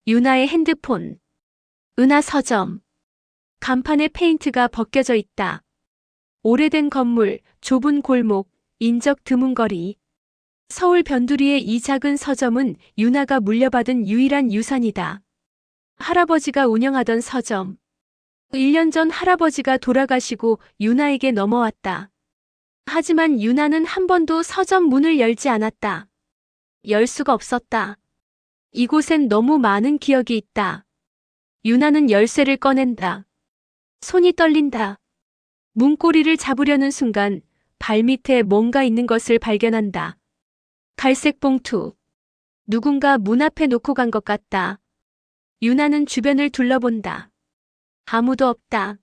유나의 핸드폰. 은하 서점. 간판에 페인트가 벗겨져 있다. 오래된 건물, 좁은 골목, 인적 드문 거리. 서울 변두리의 이 작은 서점은 유나가 물려받은 유일한 유산이다. 할아버지가 운영하던 서점. 1년 전 할아버지가 돌아가시고 유나에게 넘어왔다. 하지만 유나는 한 번도 서점 문을 열지 않았다. 열 수가 없었다. 이곳엔 너무 많은 기억이 있다. 유나는 열쇠를 꺼낸다. 손이 떨린다. 문고리를 잡으려는 순간 발밑에 뭔가 있는 것을 발견한다. 갈색 봉투. 누군가 문 앞에 놓고 간 것 같다. 유나는 주변을 둘러본다. 아무도 없다.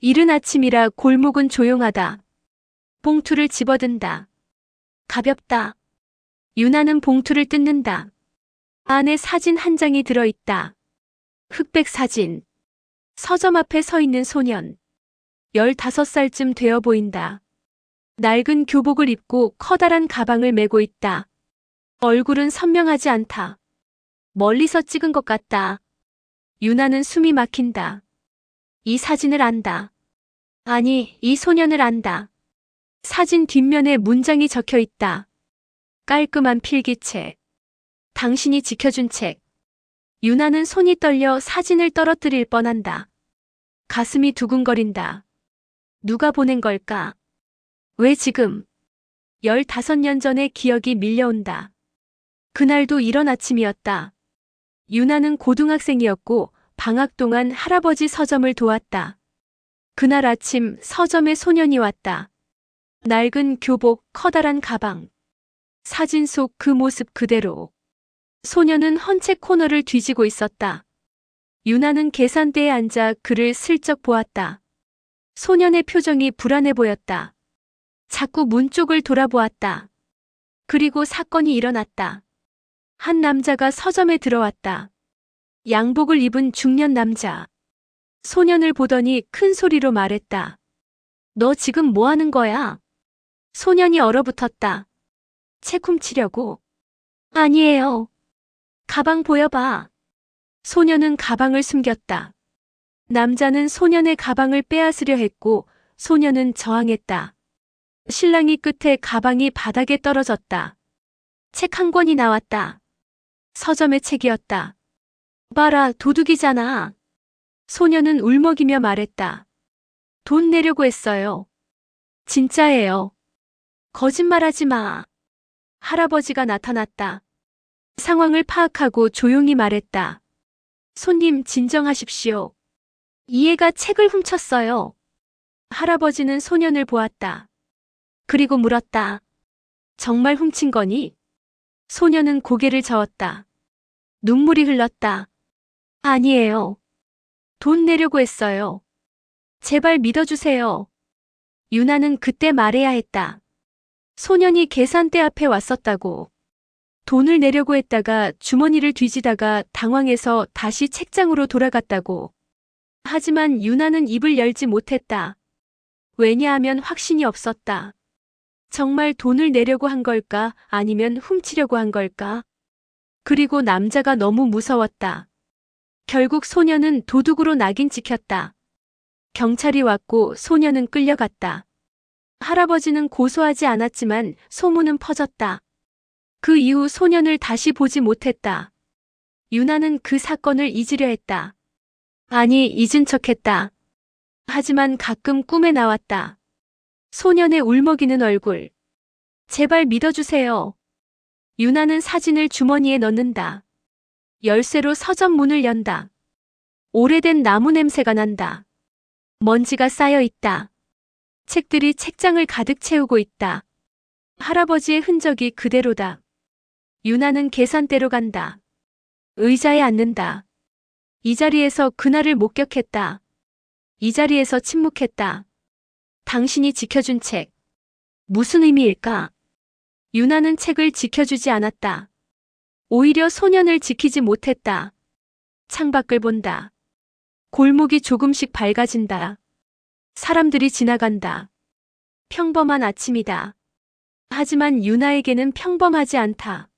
이른 아침이라 골목은 조용하다. 봉투를 집어든다. 가볍다. 유나는 봉투를 뜯는다. 안에 사진 한 장이 들어있다. 흑백 사진. 서점 앞에 서 있는 소년. 15살쯤 되어 보인다. 낡은 교복을 입고 커다란 가방을 메고 있다. 얼굴은 선명하지 않다. 멀리서 찍은 것 같다. 유나는 숨이 막힌다. 이 사진을 안다. 아니, 이 소년을 안다. 사진 뒷면에 문장이 적혀 있다. 깔끔한 필기책. 당신이 지켜준 책. 유나는 손이 떨려 사진을 떨어뜨릴 뻔한다. 가슴이 두근거린다. 누가 보낸 걸까? 왜 지금? 15년 전의 기억이 밀려온다. 그날도 이런 아침이었다. 유나는 고등학생이었고 방학 동안 할아버지 서점을 도왔다. 그날 아침 서점에 소년이 왔다. 낡은 교복, 커다란 가방. 사진 속 그 모습 그대로. 소년은 헌책 코너를 뒤지고 있었다. 유나는 계산대에 앉아 그를 슬쩍 보았다. 소년의 표정이 불안해 보였다. 자꾸 문 쪽을 돌아보았다. 그리고 사건이 일어났다. 한 남자가 서점에 들어왔다. 양복을 입은 중년 남자. 소년을 보더니 큰 소리로 말했다. 너 지금 뭐 하는 거야? 소년이 얼어붙었다. 책 훔치려고. 아니에요. 가방 보여봐. 소년은 가방을 숨겼다. 남자는 소년의 가방을 빼앗으려 했고 소년은 저항했다. 실랑이 끝에 가방이 바닥에 떨어졌다. 책 한 권이 나왔다. 서점의 책이었다. 봐라, 도둑이잖아. 소년은 울먹이며 말했다. 돈 내려고 했어요. 진짜예요. 거짓말하지 마. 할아버지가 나타났다. 상황을 파악하고 조용히 말했다. 손님, 진정하십시오. 이 애가 책을 훔쳤어요. 할아버지는 소년을 보았다. 그리고 물었다. 정말 훔친 거니? 소년은 고개를 저었다. 눈물이 흘렀다. 아니에요. 돈 내려고 했어요. 제발 믿어주세요. 유나는 그때 말해야 했다. 소년이 계산대 앞에 왔었다고. 돈을 내려고 했다가 주머니를 뒤지다가 당황해서 다시 책장으로 돌아갔다고. 하지만 유나는 입을 열지 못했다. 왜냐하면 확신이 없었다. 정말 돈을 내려고 한 걸까? 아니면 훔치려고 한 걸까? 그리고 남자가 너무 무서웠다. 결국 소년은 도둑으로 낙인 찍혔다. 경찰이 왔고 소년은 끌려갔다. 할아버지는 고소하지 않았지만 소문은 퍼졌다. 그 이후 소년을 다시 보지 못했다. 유나는 그 사건을 잊으려 했다. 아니, 잊은 척했다. 하지만 가끔 꿈에 나왔다. 소년의 울먹이는 얼굴. 제발 믿어주세요. 유나는 사진을 주머니에 넣는다. 열쇠로 서점 문을 연다. 오래된 나무 냄새가 난다. 먼지가 쌓여 있다. 책들이 책장을 가득 채우고 있다. 할아버지의 흔적이 그대로다. 유나는 계산대로 간다. 의자에 앉는다. 이 자리에서 그날을 목격했다. 이 자리에서 침묵했다. 당신이 지켜준 책. 무슨 의미일까? 유나는 책을 지켜주지 않았다. 오히려 소년을 지키지 못했다. 창밖을 본다. 골목이 조금씩 밝아진다. 사람들이 지나간다. 평범한 아침이다. 하지만 유나에게는 평범하지 않다.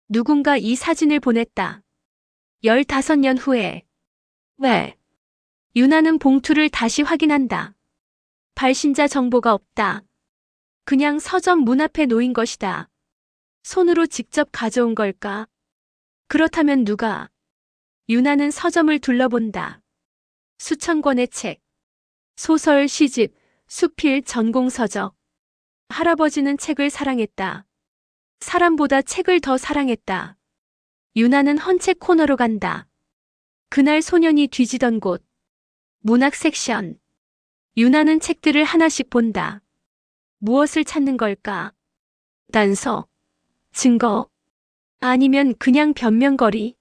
누군가 이 사진을 보냈다. 15년 후에. 왜? 유나는 봉투를 다시 확인한다. 발신자 정보가 없다. 그냥 서점 문 앞에 놓인 것이다. 손으로 직접 가져온 걸까? 그렇다면 누가? 유나는 서점을 둘러본다. 수천 권의 책, 소설, 시집, 수필, 전공서적. 할아버지는 책을 사랑했다. 사람보다 책을 더 사랑했다. 유나는 헌책 코너로 간다. 그날 소년이 뒤지던 곳. 문학 섹션. 유나는 책들을 하나씩 본다. 무엇을 찾는 걸까? 단서, 증거, 아니면 그냥 변명거리?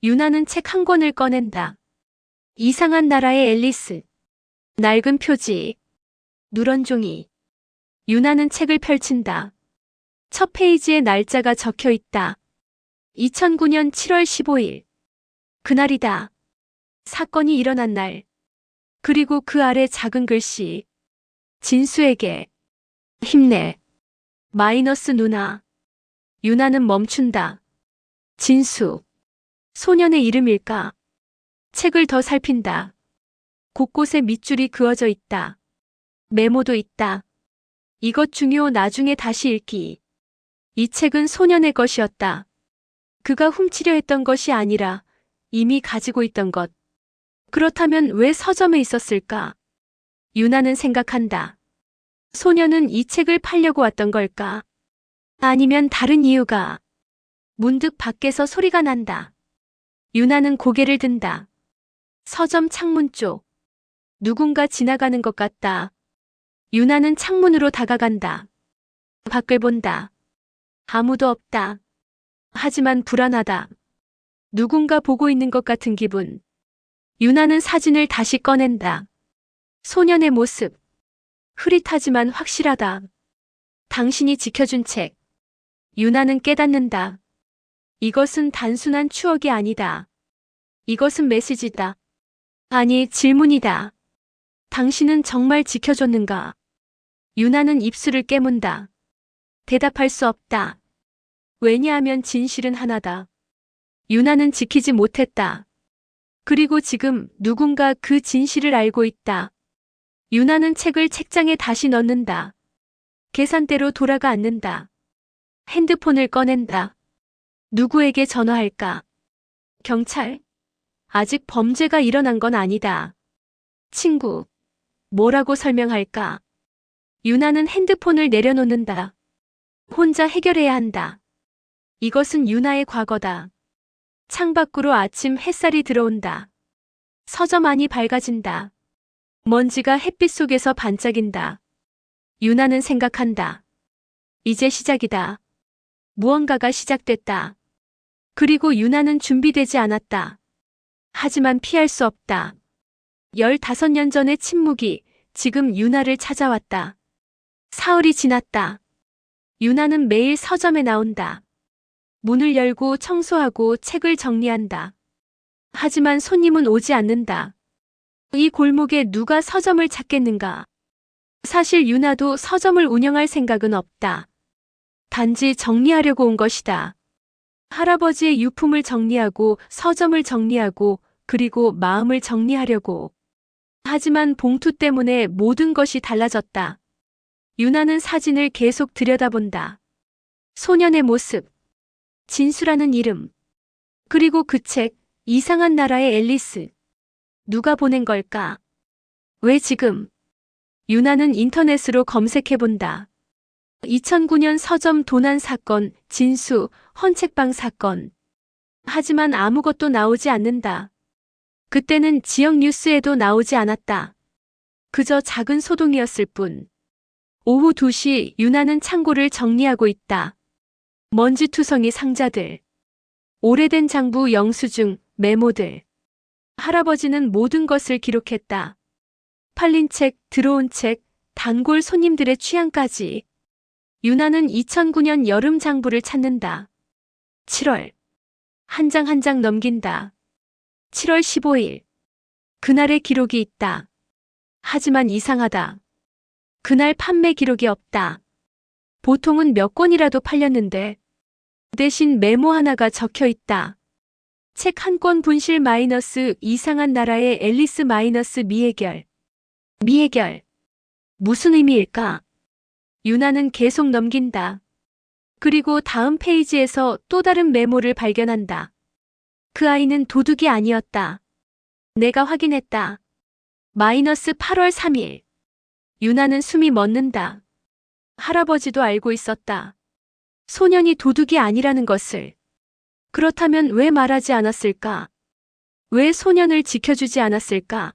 유나는 책 한 권을 꺼낸다. 이상한 나라의 앨리스. 낡은 표지. 누런 종이. 유나는 책을 펼친다. 첫 페이지에 날짜가 적혀 있다. 2009년 7월 15일. 그날이다. 사건이 일어난 날. 그리고 그 아래 작은 글씨. 진수에게. 힘내. 마이너스 누나. 유나는 멈춘다. 진수. 소년의 이름일까? 책을 더 살핀다. 곳곳에 밑줄이 그어져 있다. 메모도 있다. 이것 중요, 나중에 다시 읽기. 이 책은 소년의 것이었다. 그가 훔치려 했던 것이 아니라 이미 가지고 있던 것. 그렇다면 왜 서점에 있었을까? 유나는 생각한다. 소년은 이 책을 팔려고 왔던 걸까? 아니면 다른 이유가? 문득 밖에서 소리가 난다. 유나는 고개를 든다. 서점 창문 쪽. 누군가 지나가는 것 같다. 유나는 창문으로 다가간다. 밖을 본다. 아무도 없다. 하지만 불안하다. 누군가 보고 있는 것 같은 기분. 유나는 사진을 다시 꺼낸다. 소년의 모습. 흐릿하지만 확실하다. 당신이 지켜준 책. 유나는 깨닫는다. 이것은 단순한 추억이 아니다. 이것은 메시지다. 아니, 질문이다. 당신은 정말 지켜줬는가? 유나는 입술을 깨문다. 대답할 수 없다. 왜냐하면 진실은 하나다. 유나는 지키지 못했다. 그리고 지금 누군가 그 진실을 알고 있다. 유나는 책을 책장에 다시 넣는다. 계산대로 돌아가 앉는다. 핸드폰을 꺼낸다. 누구에게 전화할까? 경찰? 아직 범죄가 일어난 건 아니다. 친구. 뭐라고 설명할까? 유나는 핸드폰을 내려놓는다. 혼자 해결해야 한다. 이것은 유나의 과거다. 창밖으로 아침 햇살이 들어온다. 서점 안이 밝아진다. 먼지가 햇빛 속에서 반짝인다. 유나는 생각한다. 이제 시작이다. 무언가가 시작됐다. 그리고 유나는 준비되지 않았다. 하지만 피할 수 없다. 15년 전의 침묵이 지금 유나를 찾아왔다. 사흘이 지났다. 유나는 매일 서점에 나온다. 문을 열고 청소하고 책을 정리한다. 하지만 손님은 오지 않는다. 이 골목에 누가 서점을 찾겠는가? 사실 유나도 서점을 운영할 생각은 없다. 단지 정리하려고 온 것이다. 할아버지의 유품을 정리하고 서점을 정리하고 그리고 마음을 정리하려고. 하지만 봉투 때문에 모든 것이 달라졌다. 유나는 사진을 계속 들여다본다. 소년의 모습, 진수라는 이름, 그리고 그 책, 이상한 나라의 앨리스. 누가 보낸 걸까? 왜 지금? 유나는 인터넷으로 검색해본다. 2009년 서점 도난 사건, 진수, 헌책방 사건. 하지만 아무것도 나오지 않는다. 그때는 지역 뉴스에도 나오지 않았다. 그저 작은 소동이었을 뿐. 오후 2시 유나는 창고를 정리하고 있다. 먼지투성이 상자들. 오래된 장부 영수증, 메모들. 할아버지는 모든 것을 기록했다. 팔린 책, 들어온 책, 단골 손님들의 취향까지. 유나는 2009년 여름 장부를 찾는다. 7월. 한 장 한 장 넘긴다. 7월 15일. 그날의 기록이 있다. 하지만 이상하다. 그날 판매 기록이 없다. 보통은 몇 권이라도 팔렸는데 대신 메모 하나가 적혀 있다. 책 한 권 분실 마이너스 이상한 나라의 앨리스 마이너스 미해결. 미해결. 무슨 의미일까? 유나는 계속 넘긴다. 그리고 다음 페이지에서 또 다른 메모를 발견한다. 그 아이는 도둑이 아니었다. 내가 확인했다. 마이너스 8월 3일. 유나는 숨이 멎는다. 할아버지도 알고 있었다. 소년이 도둑이 아니라는 것을. 그렇다면 왜 말하지 않았을까? 왜 소년을 지켜주지 않았을까?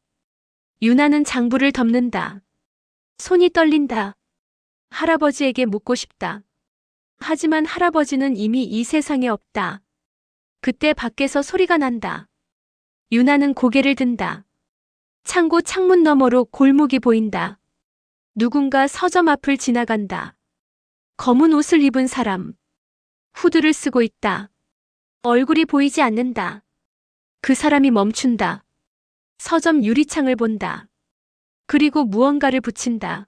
유나는 장부를 덮는다. 손이 떨린다. 할아버지에게 묻고 싶다. 하지만 할아버지는 이미 이 세상에 없다. 그때 밖에서 소리가 난다. 유나는 고개를 든다. 창고 창문 너머로 골목이 보인다. 누군가 서점 앞을 지나간다. 검은 옷을 입은 사람. 후드를 쓰고 있다. 얼굴이 보이지 않는다. 그 사람이 멈춘다. 서점 유리창을 본다. 그리고 무언가를 붙인다.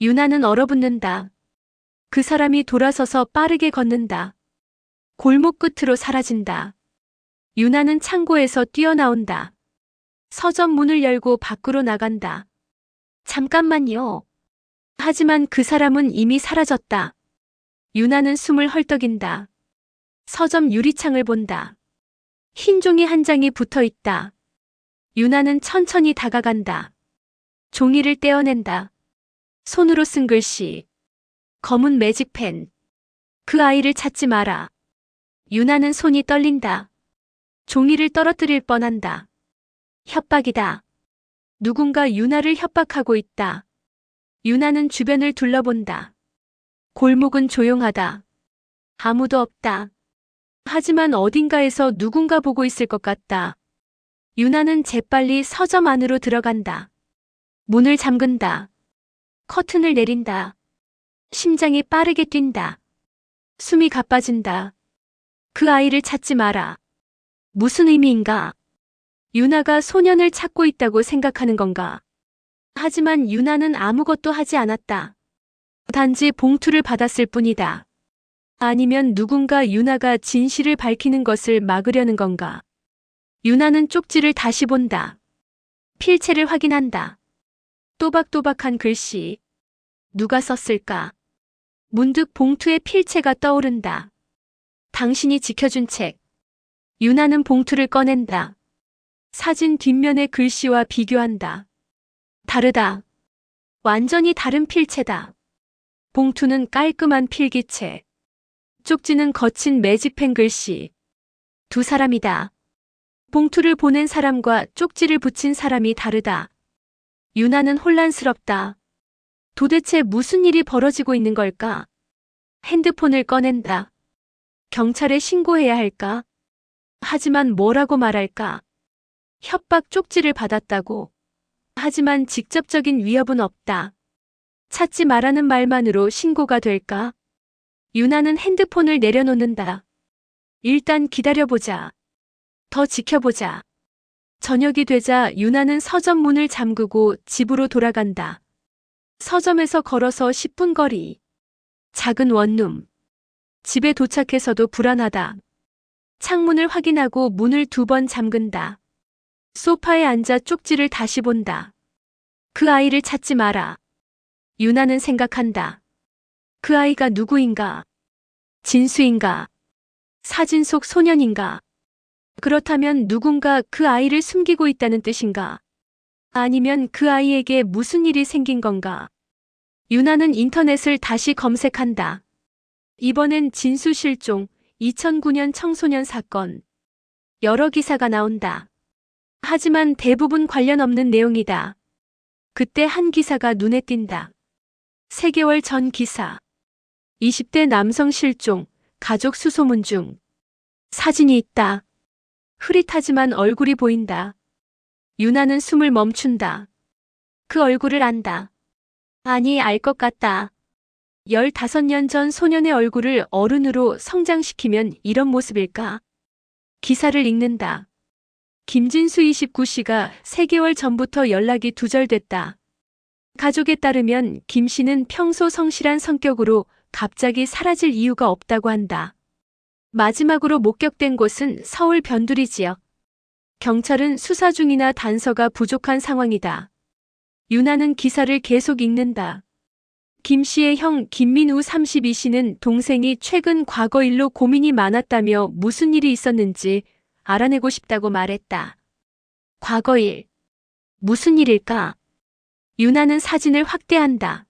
유나는 얼어붙는다. 그 사람이 돌아서서 빠르게 걷는다. 골목 끝으로 사라진다. 유나는 창고에서 뛰어나온다. 서점 문을 열고 밖으로 나간다. 잠깐만요. 하지만 그 사람은 이미 사라졌다. 유나는 숨을 헐떡인다. 서점 유리창을 본다. 흰 종이 한 장이 붙어 있다. 유나는 천천히 다가간다. 종이를 떼어낸다. 손으로 쓴 글씨. 검은 매직펜. 그 아이를 찾지 마라. 유나는 손이 떨린다. 종이를 떨어뜨릴 뻔한다. 협박이다. 누군가 유나를 협박하고 있다. 유나는 주변을 둘러본다. 골목은 조용하다. 아무도 없다. 하지만 어딘가에서 누군가 보고 있을 것 같다. 유나는 재빨리 서점 안으로 들어간다. 문을 잠근다. 커튼을 내린다. 심장이 빠르게 뛴다. 숨이 가빠진다. 그 아이를 찾지 마라. 무슨 의미인가? 유나가 소년을 찾고 있다고 생각하는 건가? 하지만 유나는 아무것도 하지 않았다. 단지 봉투를 받았을 뿐이다. 아니면 누군가 유나가 진실을 밝히는 것을 막으려는 건가? 유나는 쪽지를 다시 본다. 필체를 확인한다. 또박또박한 글씨. 누가 썼을까? 문득 봉투의 필체가 떠오른다. 당신이 지켜준 책. 유나는 봉투를 꺼낸다. 사진 뒷면의 글씨와 비교한다. 다르다. 완전히 다른 필체다. 봉투는 깔끔한 필기체. 쪽지는 거친 매직펜 글씨. 두 사람이다. 봉투를 보낸 사람과 쪽지를 붙인 사람이 다르다. 유나는 혼란스럽다. 도대체 무슨 일이 벌어지고 있는 걸까? 핸드폰을 꺼낸다. 경찰에 신고해야 할까? 하지만 뭐라고 말할까? 협박 쪽지를 받았다고. 하지만 직접적인 위협은 없다. 찾지 말라는 말만으로 신고가 될까? 유나는 핸드폰을 내려놓는다. 일단 기다려보자. 더 지켜보자. 저녁이 되자 유나는 서점 문을 잠그고 집으로 돌아간다. 서점에서 걸어서 10분 거리. 작은 원룸. 집에 도착해서도 불안하다. 창문을 확인하고 문을 2번 잠근다. 소파에 앉아 쪽지를 다시 본다. 그 아이를 찾지 마라. 유나는 생각한다. 그 아이가 누구인가? 진수인가? 사진 속 소년인가? 그렇다면 누군가 그 아이를 숨기고 있다는 뜻인가? 아니면 그 아이에게 무슨 일이 생긴 건가? 유나는 인터넷을 다시 검색한다. 이번엔 진수 실종, 2009년 청소년 사건. 여러 기사가 나온다. 하지만 대부분 관련 없는 내용이다. 그때 한 기사가 눈에 띈다. 3개월 전 기사. 20대 남성 실종, 가족 수소문 중. 사진이 있다. 흐릿하지만 얼굴이 보인다. 유나는 숨을 멈춘다. 그 얼굴을 안다. 아니, 알 것 같다. 15년 전 소년의 얼굴을 어른으로 성장시키면 이런 모습일까? 기사를 읽는다. 김진수 29씨가 3개월 전부터 연락이 두절됐다. 가족에 따르면 김 씨는 평소 성실한 성격으로 갑자기 사라질 이유가 없다고 한다. 마지막으로 목격된 곳은 서울 변두리 지역. 경찰은 수사 중이나 단서가 부족한 상황이다. 유나는 기사를 계속 읽는다. 김 씨의 형 김민우 32씨는 동생이 최근 과거 일로 고민이 많았다며 무슨 일이 있었는지 알아내고 싶다고 말했다. 과거 일. 무슨 일일까? 유나는 사진을 확대한다.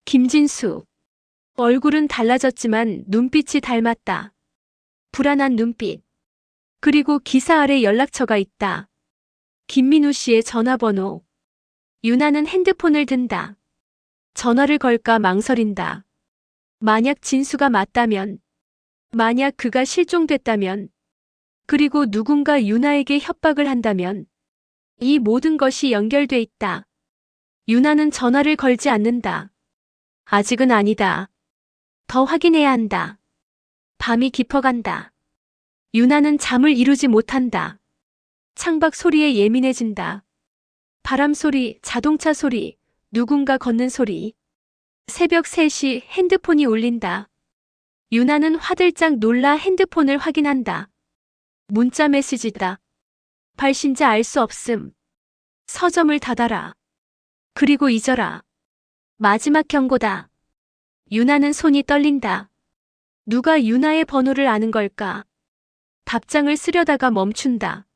김진수. 얼굴은 달라졌지만 눈빛이 닮았다. 불안한 눈빛. 그리고 기사 아래 연락처가 있다. 김민우 씨의 전화번호. 유나는 핸드폰을 든다. 전화를 걸까 망설인다. 만약 진수가 맞다면, 만약 그가 실종됐다면, 그리고 누군가 유나에게 협박을 한다면, 이 모든 것이 연결돼 있다. 유나는 전화를 걸지 않는다. 아직은 아니다. 더 확인해야 한다. 밤이 깊어간다. 유나는 잠을 이루지 못한다. 창밖 소리에 예민해진다. 바람 소리, 자동차 소리, 누군가 걷는 소리. 새벽 3시 핸드폰이 울린다. 유나는 화들짝 놀라 핸드폰을 확인한다. 문자 메시지다. 발신자 알 수 없음. 서점을 닫아라. 그리고 잊어라. 마지막 경고다. 유나는 손이 떨린다. 누가 유나의 번호를 아는 걸까? 답장을 쓰려다가 멈춘다.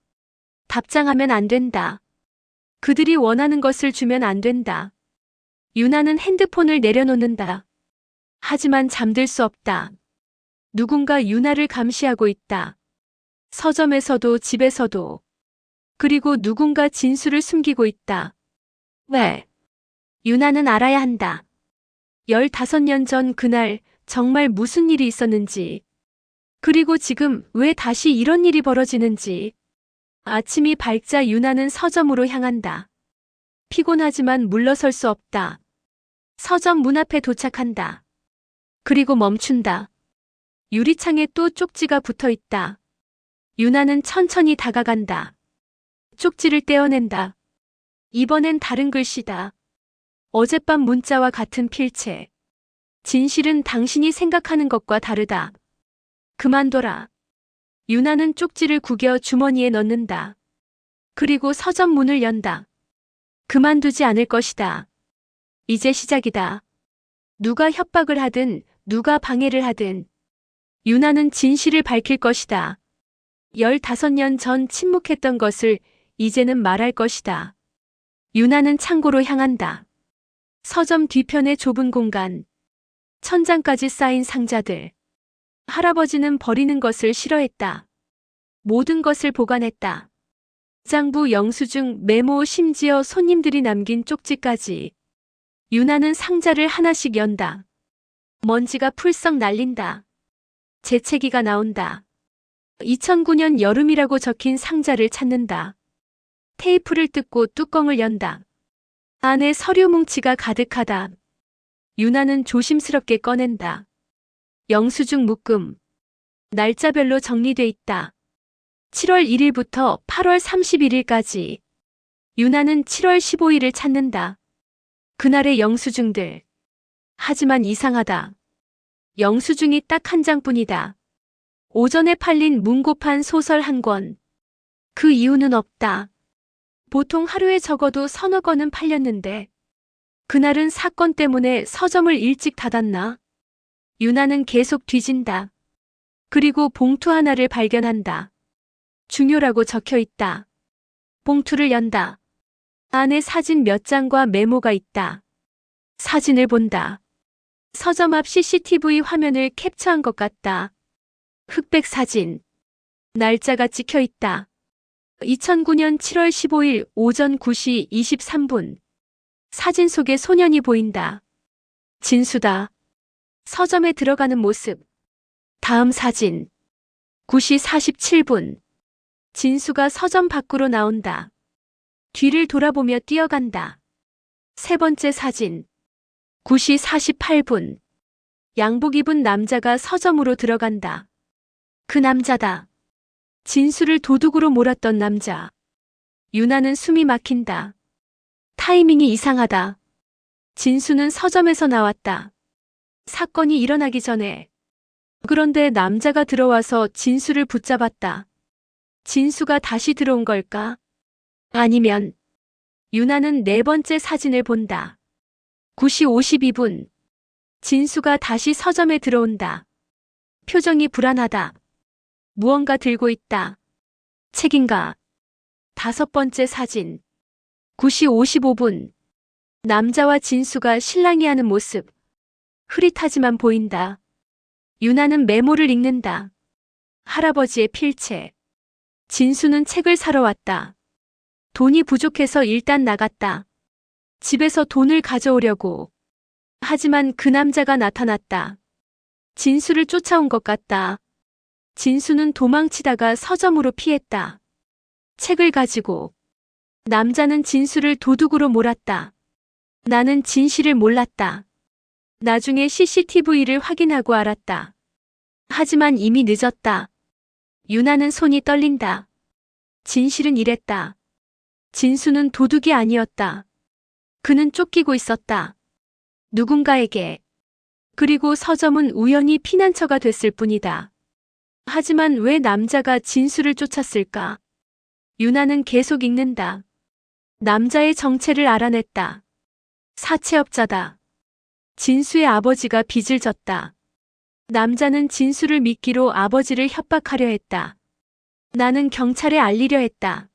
답장하면 안 된다. 그들이 원하는 것을 주면 안 된다. 유나는 핸드폰을 내려놓는다. 하지만 잠들 수 없다. 누군가 유나를 감시하고 있다. 서점에서도 집에서도. 그리고 누군가 진수를 숨기고 있다. 왜? 유나는 알아야 한다. 15년 전 그날 정말 무슨 일이 있었는지. 그리고 지금 왜 다시 이런 일이 벌어지는지. 아침이 밝자 유나는 서점으로 향한다. 피곤하지만 물러설 수 없다. 서점 문 앞에 도착한다. 그리고 멈춘다. 유리창에 또 쪽지가 붙어 있다. 유나는 천천히 다가간다. 쪽지를 떼어낸다. 이번엔 다른 글씨다. 어젯밤 문자와 같은 필체. 진실은 당신이 생각하는 것과 다르다. 그만둬라. 유나는 쪽지를 구겨 주머니에 넣는다. 그리고 서점 문을 연다. 그만두지 않을 것이다. 이제 시작이다. 누가 협박을 하든 누가 방해를 하든 유나는 진실을 밝힐 것이다. 15년 전 침묵했던 것을 이제는 말할 것이다. 유나는 창고로 향한다. 서점 뒤편의 좁은 공간. 천장까지 쌓인 상자들. 할아버지는 버리는 것을 싫어했다. 모든 것을 보관했다. 장부 영수증, 메모, 심지어 손님들이 남긴 쪽지까지. 유나는 상자를 하나씩 연다. 먼지가 풀썩 날린다. 재채기가 나온다. 2009년 여름이라고 적힌 상자를 찾는다. 테이프를 뜯고 뚜껑을 연다. 안에 서류 뭉치가 가득하다. 유나는 조심스럽게 꺼낸다. 영수증 묶음. 날짜별로 정리돼 있다. 7월 1일부터 8월 31일까지. 유나는 7월 15일을 찾는다. 그날의 영수증들. 하지만 이상하다. 영수증이 딱 한 장뿐이다. 오전에 팔린 문고판 소설 한 권. 그 이유는 없다. 보통 하루에 적어도 서너 권은 팔렸는데 그날은 사건 때문에 서점을 일찍 닫았나? 유나는 계속 뒤진다. 그리고 봉투 하나를 발견한다. 중요라고 적혀 있다. 봉투를 연다. 안에 사진 몇 장과 메모가 있다. 사진을 본다. 서점 앞 CCTV 화면을 캡처한 것 같다. 흑백 사진. 날짜가 찍혀 있다. 2009년 7월 15일 오전 9시 23분. 사진 속에 소년이 보인다. 진수다. 서점에 들어가는 모습. 다음 사진. 9시 47분. 진수가 서점 밖으로 나온다. 뒤를 돌아보며 뛰어간다. 세 번째 사진. 9시 48분. 양복 입은 남자가 서점으로 들어간다. 그 남자다. 진수를 도둑으로 몰았던 남자. 유나는 숨이 막힌다. 타이밍이 이상하다. 진수는 서점에서 나왔다. 사건이 일어나기 전에 그런데 남자가 들어와서 진수를 붙잡았다. 진수가 다시 들어온 걸까? 아니면 유나는 네 번째 사진을 본다. 9시 52분. 진수가 다시 서점에 들어온다. 표정이 불안하다. 무언가 들고 있다. 책인가? 다섯 번째 사진. 9시 55분. 남자와 진수가 실랑이 하는 모습. 흐릿하지만 보인다. 유나는 메모를 읽는다. 할아버지의 필체. 진수는 책을 사러 왔다. 돈이 부족해서 일단 나갔다. 집에서 돈을 가져오려고. 하지만 그 남자가 나타났다. 진수를 쫓아온 것 같다. 진수는 도망치다가 서점으로 피했다. 책을 가지고. 남자는 진수를 도둑으로 몰았다. 나는 진실을 몰랐다. 나중에 CCTV를 확인하고 알았다. 하지만 이미 늦었다. 유나는 손이 떨린다. 진실은 이랬다. 진수는 도둑이 아니었다. 그는 쫓기고 있었다. 누군가에게. 그리고 서점은 우연히 피난처가 됐을 뿐이다. 하지만 왜 남자가 진수를 쫓았을까? 유나는 계속 읽는다. 남자의 정체를 알아냈다. 사채업자다. 진수의 아버지가 빚을 졌다. 남자는 진수를 미끼로 아버지를 협박하려 했다. 나는 경찰에 알리려 했다.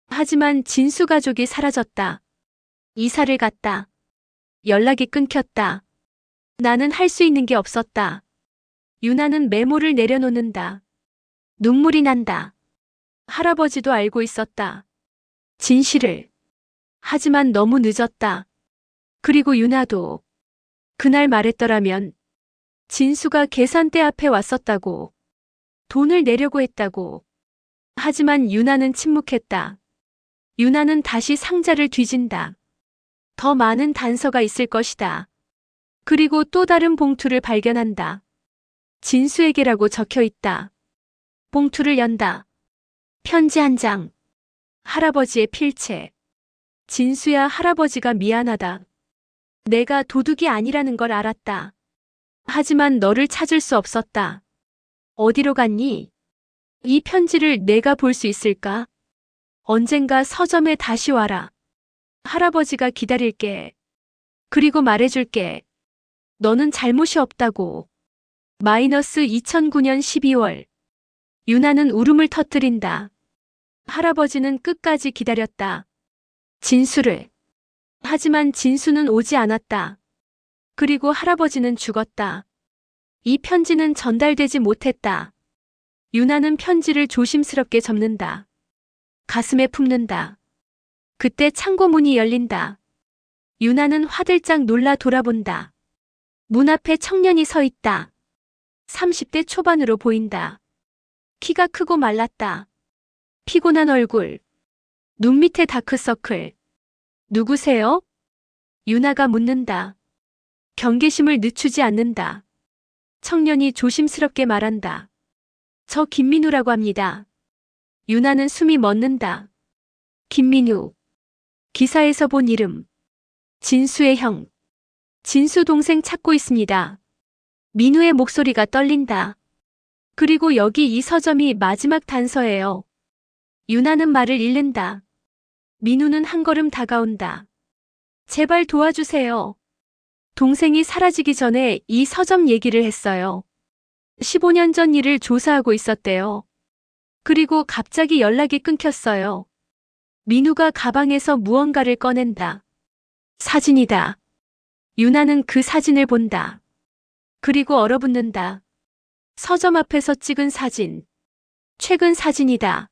하지만 진수 가족이 사라졌다. 이사를 갔다. 연락이 끊겼다. 나는 할 수 있는 게 없었다. 유나는 메모를 내려놓는다. 눈물이 난다. 할아버지도 알고 있었다. 진실을. 하지만 너무 늦었다. 그리고 유나도 그날 말했더라면 진수가 계산대 앞에 왔었다고. 돈을 내려고 했다고. 하지만 유나는 침묵했다. 유나는 다시 상자를 뒤진다. 더 많은 단서가 있을 것이다. 그리고 또 다른 봉투를 발견한다. 진수에게라고 적혀 있다. 봉투를 연다. 편지 한 장. 할아버지의 필체. 진수야, 할아버지가 미안하다. 내가 도둑이 아니라는 걸 알았다. 하지만 너를 찾을 수 없었다. 어디로 갔니? 이 편지를 내가 볼 수 있을까? 언젠가 서점에 다시 와라. 할아버지가 기다릴게. 그리고 말해줄게. 너는 잘못이 없다고. 마이너스 2009년 12월. 유나는 울음을 터뜨린다. 할아버지는 끝까지 기다렸다. 진수를. 하지만 진수는 오지 않았다. 그리고 할아버지는 죽었다. 이 편지는 전달되지 못했다. 유나는 편지를 조심스럽게 접는다. 가슴에 품는다. 그때 창고 문이 열린다. 유나는 화들짝 놀라 돌아본다. 문 앞에 청년이 서 있다. 30대 초반으로 보인다. 키가 크고 말랐다. 피곤한 얼굴. 눈 밑에 다크서클. 누구세요? 유나가 묻는다. 경계심을 늦추지 않는다. 청년이 조심스럽게 말한다. 저 김민우라고 합니다. 유나는 숨이 멎는다. 김민우. 기사에서 본 이름. 진수의 형. 진수 동생 찾고 있습니다. 민우의 목소리가 떨린다. 그리고 여기 이 서점이 마지막 단서예요. 유나는 말을 잃는다. 민우는 한 걸음 다가온다. 제발 도와주세요. 동생이 사라지기 전에 이 서점 얘기를 했어요. 15년 전 일을 조사하고 있었대요. 그리고 갑자기 연락이 끊겼어요. 민우가 가방에서 무언가를 꺼낸다. 사진이다. 유나는 그 사진을 본다. 그리고 얼어붙는다. 서점 앞에서 찍은 사진. 최근 사진이다.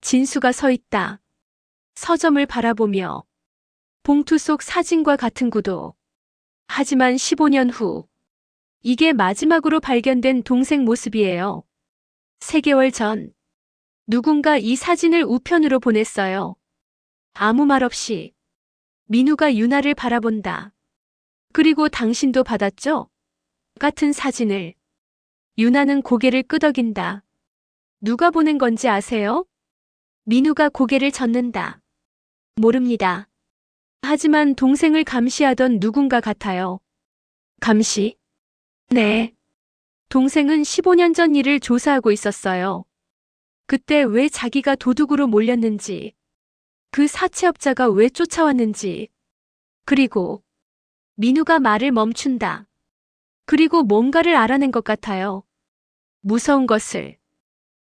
진수가 서 있다. 서점을 바라보며. 봉투 속 사진과 같은 구도. 하지만 15년 후. 이게 마지막으로 발견된 동생 모습이에요. 3개월 전. 누군가 이 사진을 우편으로 보냈어요. 아무 말 없이. 민우가 유나를 바라본다. 그리고 당신도 받았죠? 같은 사진을. 유나는 고개를 끄덕인다. 누가 보낸 건지 아세요? 민우가 고개를 젓는다. 모릅니다. 하지만 동생을 감시하던 누군가 같아요. 감시? 네. 동생은 15년 전 일을 조사하고 있었어요. 그때 왜 자기가 도둑으로 몰렸는지, 그 사채업자가 왜 쫓아왔는지, 그리고 민우가 말을 멈춘다. 그리고 뭔가를 알아낸 것 같아요. 무서운 것을.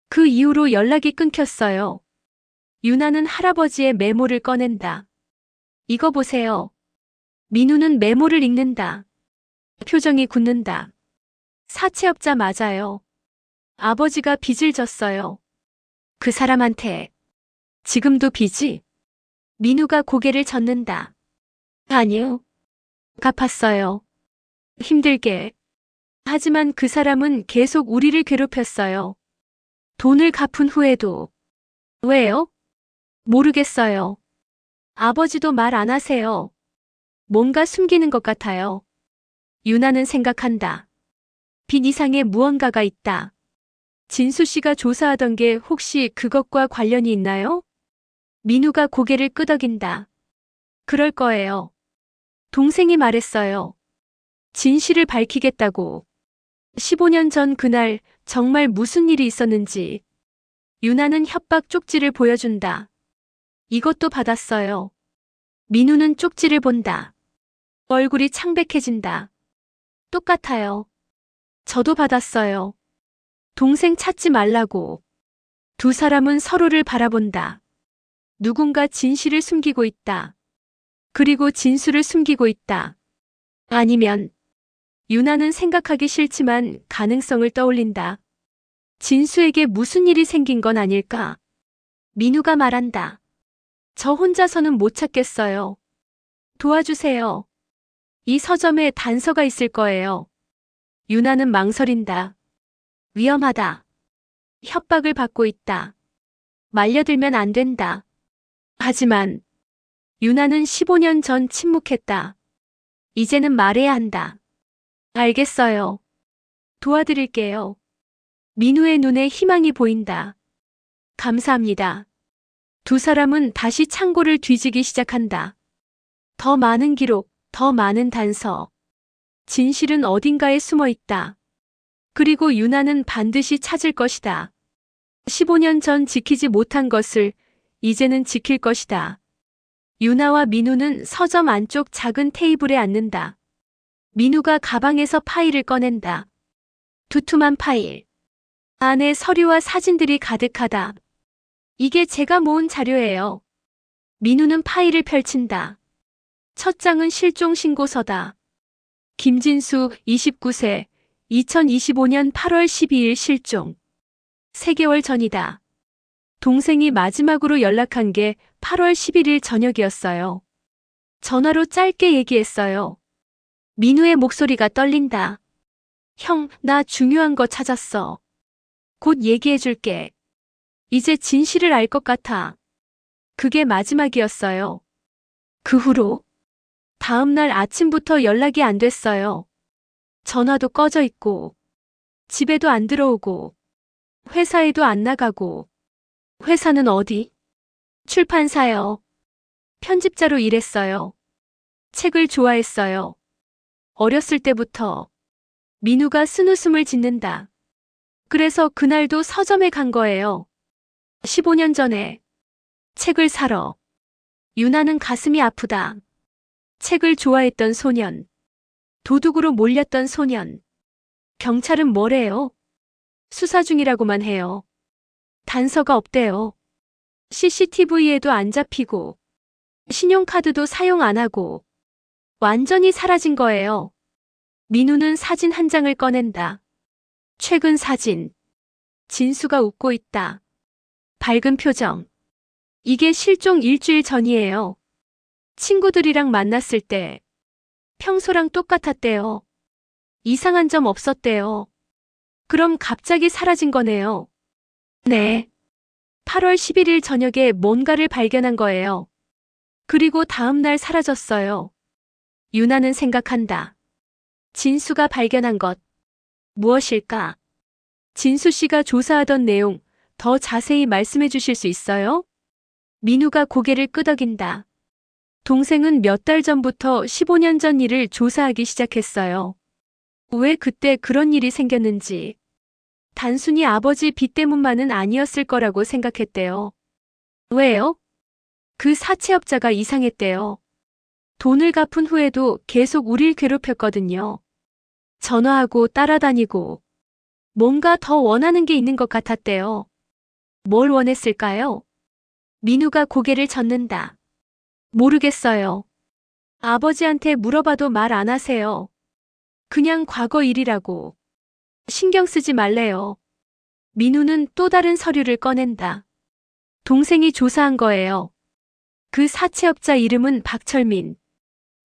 그 이후로 연락이 끊겼어요. 유나는 할아버지의 메모를 꺼낸다. 이거 보세요. 민우는 메모를 읽는다. 표정이 굳는다. 사채업자 맞아요. 아버지가 빚을 졌어요. 그 사람한테. 지금도 빚이? 민우가 고개를 젓는다. 아니요. 갚았어요. 힘들게. 하지만 그 사람은 계속 우리를 괴롭혔어요. 돈을 갚은 후에도. 왜요? 모르겠어요. 아버지도 말 안 하세요. 뭔가 숨기는 것 같아요. 유나는 생각한다. 빚 이상의 무언가가 있다. 진수 씨가 조사하던 게 혹시 그것과 관련이 있나요? 민우가 고개를 끄덕인다. 그럴 거예요. 동생이 말했어요. 진실을 밝히겠다고. 15년 전 그날 정말 무슨 일이 있었는지. 유나는 협박 쪽지를 보여준다. 이것도 받았어요. 민우는 쪽지를 본다. 얼굴이 창백해진다. 똑같아요. 저도 받았어요. 동생 찾지 말라고. 두 사람은 서로를 바라본다. 누군가 진실을 숨기고 있다. 그리고 진수를 숨기고 있다. 아니면 유나는 생각하기 싫지만 가능성을 떠올린다. 진수에게 무슨 일이 생긴 건 아닐까? 민우가 말한다. 저 혼자서는 못 찾겠어요. 도와주세요. 이 서점에 단서가 있을 거예요. 유나는 망설인다. 위험하다. 협박을 받고 있다. 말려들면 안 된다. 하지만 유나는 15년 전 침묵했다. 이제는 말해야 한다. 알겠어요. 도와드릴게요. 민우의 눈에 희망이 보인다. 감사합니다. 두 사람은 다시 창고를 뒤지기 시작한다. 더 많은 기록, 더 많은 단서. 진실은 어딘가에 숨어 있다. 그리고 유나는 반드시 찾을 것이다. 15년 전 지키지 못한 것을 이제는 지킬 것이다. 유나와 민우는 서점 안쪽 작은 테이블에 앉는다. 민우가 가방에서 파일을 꺼낸다. 두툼한 파일. 안에 서류와 사진들이 가득하다. 이게 제가 모은 자료예요. 민우는 파일을 펼친다. 첫 장은 실종 신고서다. 김진수 29세 2025년 8월 12일 실종. 3개월 전이다. 동생이 마지막으로 연락한 게 8월 11일 저녁이었어요. 전화로 짧게 얘기했어요. 민우의 목소리가 떨린다. 형, 나 중요한 거 찾았어. 곧 얘기해줄게. 이제 진실을 알 것 같아. 그게 마지막이었어요. 그 후로 다음 날 아침부터 연락이 안 됐어요. 전화도 꺼져 있고, 집에도 안 들어오고, 회사에도 안 나가고. 회사는 어디? 출판사요. 편집자로 일했어요. 책을 좋아했어요. 어렸을 때부터. 민우가 쓴웃음을 짓는다. 그래서 그날도 서점에 간 거예요. 15년 전에. 책을 사러. 유나는 가슴이 아프다. 책을 좋아했던 소년. 도둑으로 몰렸던 소년. 경찰은 뭐래요? 수사 중이라고만 해요. 단서가 없대요. CCTV에도 안 잡히고, 신용카드도 사용 안 하고, 완전히 사라진 거예요. 민우는 사진 한 장을 꺼낸다. 최근 사진. 진수가 웃고 있다. 밝은 표정. 이게 실종 일주일 전이에요. 친구들이랑 만났을 때. 평소랑 똑같았대요. 이상한 점 없었대요. 그럼 갑자기 사라진 거네요. 네. 8월 11일 저녁에 뭔가를 발견한 거예요. 그리고 다음 날 사라졌어요. 유나는 생각한다. 진수가 발견한 것. 무엇일까? 진수 씨가 조사하던 내용 더 자세히 말씀해 주실 수 있어요? 민우가 고개를 끄덕인다. 동생은 몇 달 전부터 15년 전 일을 조사하기 시작했어요. 왜 그때 그런 일이 생겼는지. 단순히 아버지 빚 때문만은 아니었을 거라고 생각했대요. 왜요? 그 사채업자가 이상했대요. 돈을 갚은 후에도 계속 우릴 괴롭혔거든요. 전화하고 따라다니고 뭔가 더 원하는 게 있는 것 같았대요. 뭘 원했을까요? 민우가 고개를 젓는다. 모르겠어요. 아버지한테 물어봐도 말 안 하세요. 그냥 과거 일이라고. 신경 쓰지 말래요. 민우는 또 다른 서류를 꺼낸다. 동생이 조사한 거예요. 그 사채업자 이름은 박철민.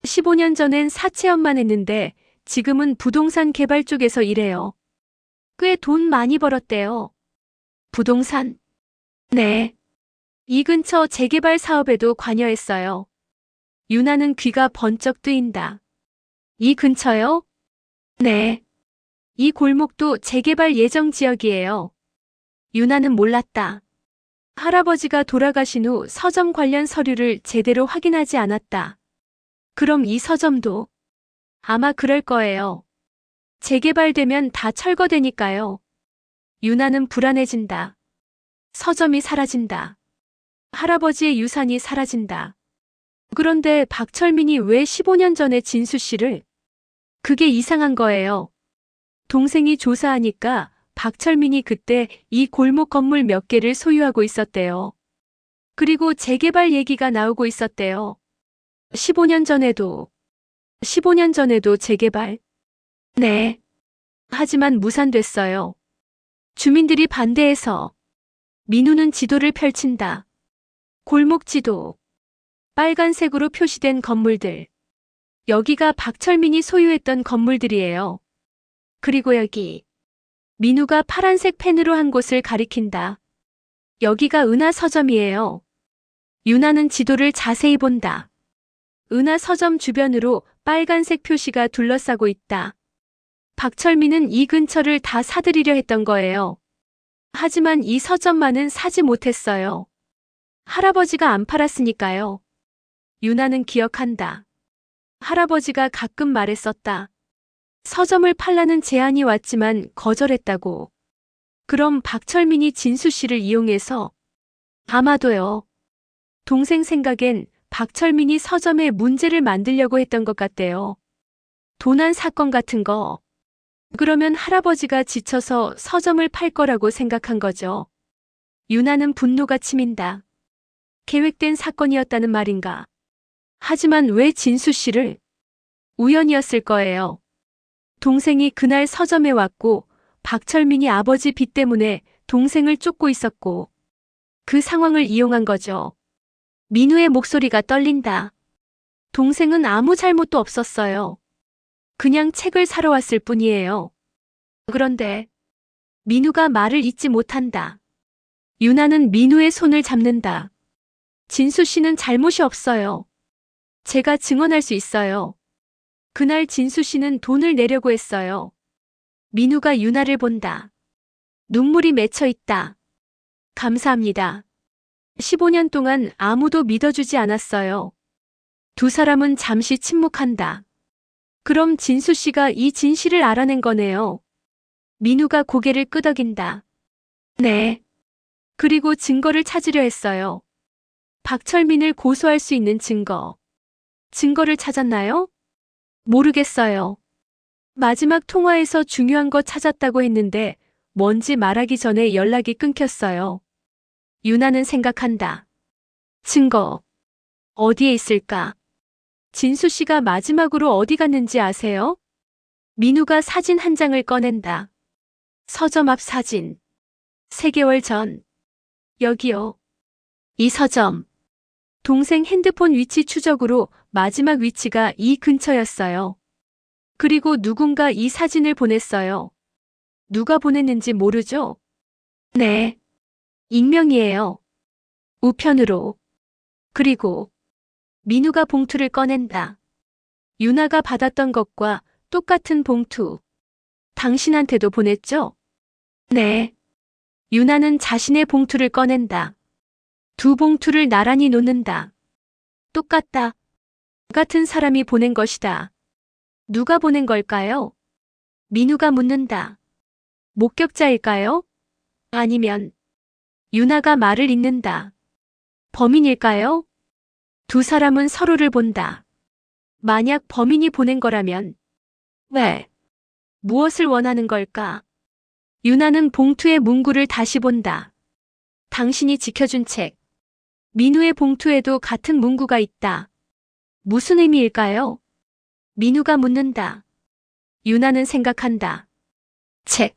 15년 전엔 사채업만 했는데 지금은 부동산 개발 쪽에서 일해요. 꽤 돈 많이 벌었대요. 부동산? 네. 이 근처 재개발 사업에도 관여했어요. 유나는 귀가 번쩍 뜨인다. 이 근처요? 네. 이 골목도 재개발 예정 지역이에요. 유나는 몰랐다. 할아버지가 돌아가신 후 서점 관련 서류를 제대로 확인하지 않았다. 그럼 이 서점도? 아마 그럴 거예요. 재개발되면 다 철거되니까요. 유나는 불안해진다. 서점이 사라진다. 할아버지의 유산이 사라진다. 그런데 박철민이 왜 15년 전에 진수 씨를? 그게 이상한 거예요. 동생이 조사하니까 박철민이 그때 이 골목 건물 몇 개를 소유하고 있었대요. 그리고 재개발 얘기가 나오고 있었대요. 15년 전에도, 15년 전에도 재개발? 네. 하지만 무산됐어요. 주민들이 반대해서. 민우는 지도를 펼친다. 골목 지도. 빨간색으로 표시된 건물들. 여기가 박철민이 소유했던 건물들이에요. 그리고 여기. 민우가 파란색 펜으로 한 곳을 가리킨다. 여기가 은하 서점이에요. 유나는 지도를 자세히 본다. 은하 서점 주변으로 빨간색 표시가 둘러싸고 있다. 박철민은 이 근처를 다 사들이려 했던 거예요. 하지만 이 서점만은 사지 못했어요. 할아버지가 안 팔았으니까요. 유나는 기억한다. 할아버지가 가끔 말했었다. 서점을 팔라는 제안이 왔지만 거절했다고. 그럼 박철민이 진수 씨를 이용해서? 아마도요. 동생 생각엔 박철민이 서점에 문제를 만들려고 했던 것 같대요. 도난 사건 같은 거. 그러면 할아버지가 지쳐서 서점을 팔 거라고 생각한 거죠. 유나는 분노가 치민다. 계획된 사건이었다는 말인가. 하지만 왜 진수 씨를? 우연이었을 거예요. 동생이 그날 서점에 왔고 박철민이 아버지 빚 때문에 동생을 쫓고 있었고 그 상황을 이용한 거죠. 민우의 목소리가 떨린다. 동생은 아무 잘못도 없었어요. 그냥 책을 사러 왔을 뿐이에요. 그런데 민우가 말을 잇지 못한다. 유나는 민우의 손을 잡는다. 진수 씨는 잘못이 없어요. 제가 증언할 수 있어요. 그날 진수 씨는 돈을 내려고 했어요. 민우가 유나를 본다. 눈물이 맺혀 있다. 감사합니다. 15년 동안 아무도 믿어주지 않았어요. 두 사람은 잠시 침묵한다. 그럼 진수 씨가 이 진실을 알아낸 거네요. 민우가 고개를 끄덕인다. 네. 그리고 증거를 찾으려 했어요. 박철민을 고소할 수 있는 증거. 증거를 찾았나요? 모르겠어요. 마지막 통화에서 중요한 거 찾았다고 했는데 뭔지 말하기 전에 연락이 끊겼어요. 유나는 생각한다. 증거. 어디에 있을까? 진수 씨가 마지막으로 어디 갔는지 아세요? 민우가 사진 한 장을 꺼낸다. 서점 앞 사진. 3개월 전. 여기요. 이 서점. 동생 핸드폰 위치 추적으로 마지막 위치가 이 근처였어요. 그리고 누군가 이 사진을 보냈어요. 누가 보냈는지 모르죠? 네. 익명이에요. 우편으로. 그리고 민우가 봉투를 꺼낸다. 유나가 받았던 것과 똑같은 봉투. 당신한테도 보냈죠? 네. 유나는 자신의 봉투를 꺼낸다. 두 봉투를 나란히 놓는다. 똑같다. 같은 사람이 보낸 것이다. 누가 보낸 걸까요? 민우가 묻는다. 목격자일까요? 아니면 유나가 말을 잇는다. 범인일까요? 두 사람은 서로를 본다. 만약 범인이 보낸 거라면 왜? 무엇을 원하는 걸까? 유나는 봉투의 문구를 다시 본다. 당신이 지켜준 책. 민우의 봉투에도 같은 문구가 있다. 무슨 의미일까요? 민우가 묻는다. 유나는 생각한다. 책.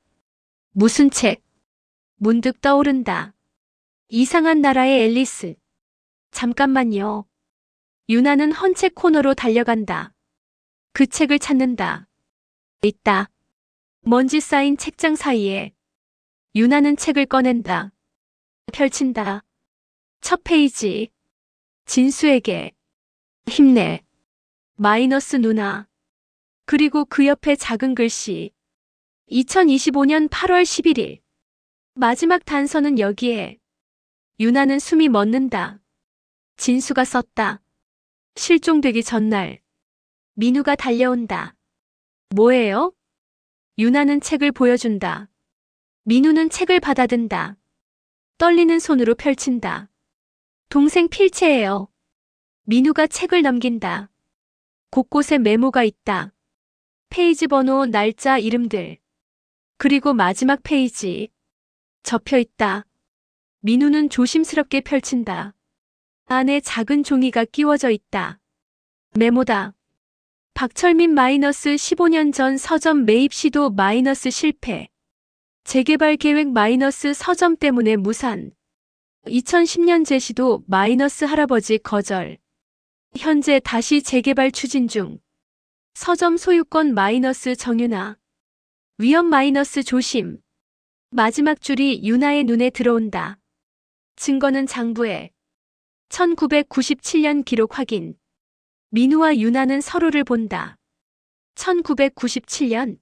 무슨 책? 문득 떠오른다. 이상한 나라의 앨리스. 잠깐만요. 유나는 헌책 코너로 달려간다. 그 책을 찾는다. 있다. 먼지 쌓인 책장 사이에. 유나는 책을 꺼낸다. 펼친다. 첫 페이지. 진수에게. 힘내. 마이너스 누나. 그리고 그 옆에 작은 글씨. 2025년 8월 11일. 마지막 단서는 여기에. 유나는 숨이 멎는다. 진수가 썼다. 실종되기 전날. 민우가 달려온다. 뭐예요? 유나는 책을 보여준다. 민우는 책을 받아든다. 떨리는 손으로 펼친다. 동생 필체예요. 민우가 책을 넘긴다. 곳곳에 메모가 있다. 페이지 번호, 날짜, 이름들. 그리고 마지막 페이지. 접혀 있다. 민우는 조심스럽게 펼친다. 안에 작은 종이가 끼워져 있다. 메모다. 박철민 마이너스 15년 전 서점 매입 시도 마이너스 실패. 재개발 계획 마이너스 서점 때문에 무산. 2010년 제시도 마이너스 할아버지 거절. 현재 다시 재개발 추진 중. 서점 소유권 마이너스 정윤아. 위험 마이너스 조심. 마지막 줄이 유나의 눈에 들어온다. 증거는 장부에. 1997년 기록 확인. 민우와 유나는 서로를 본다. 1997년.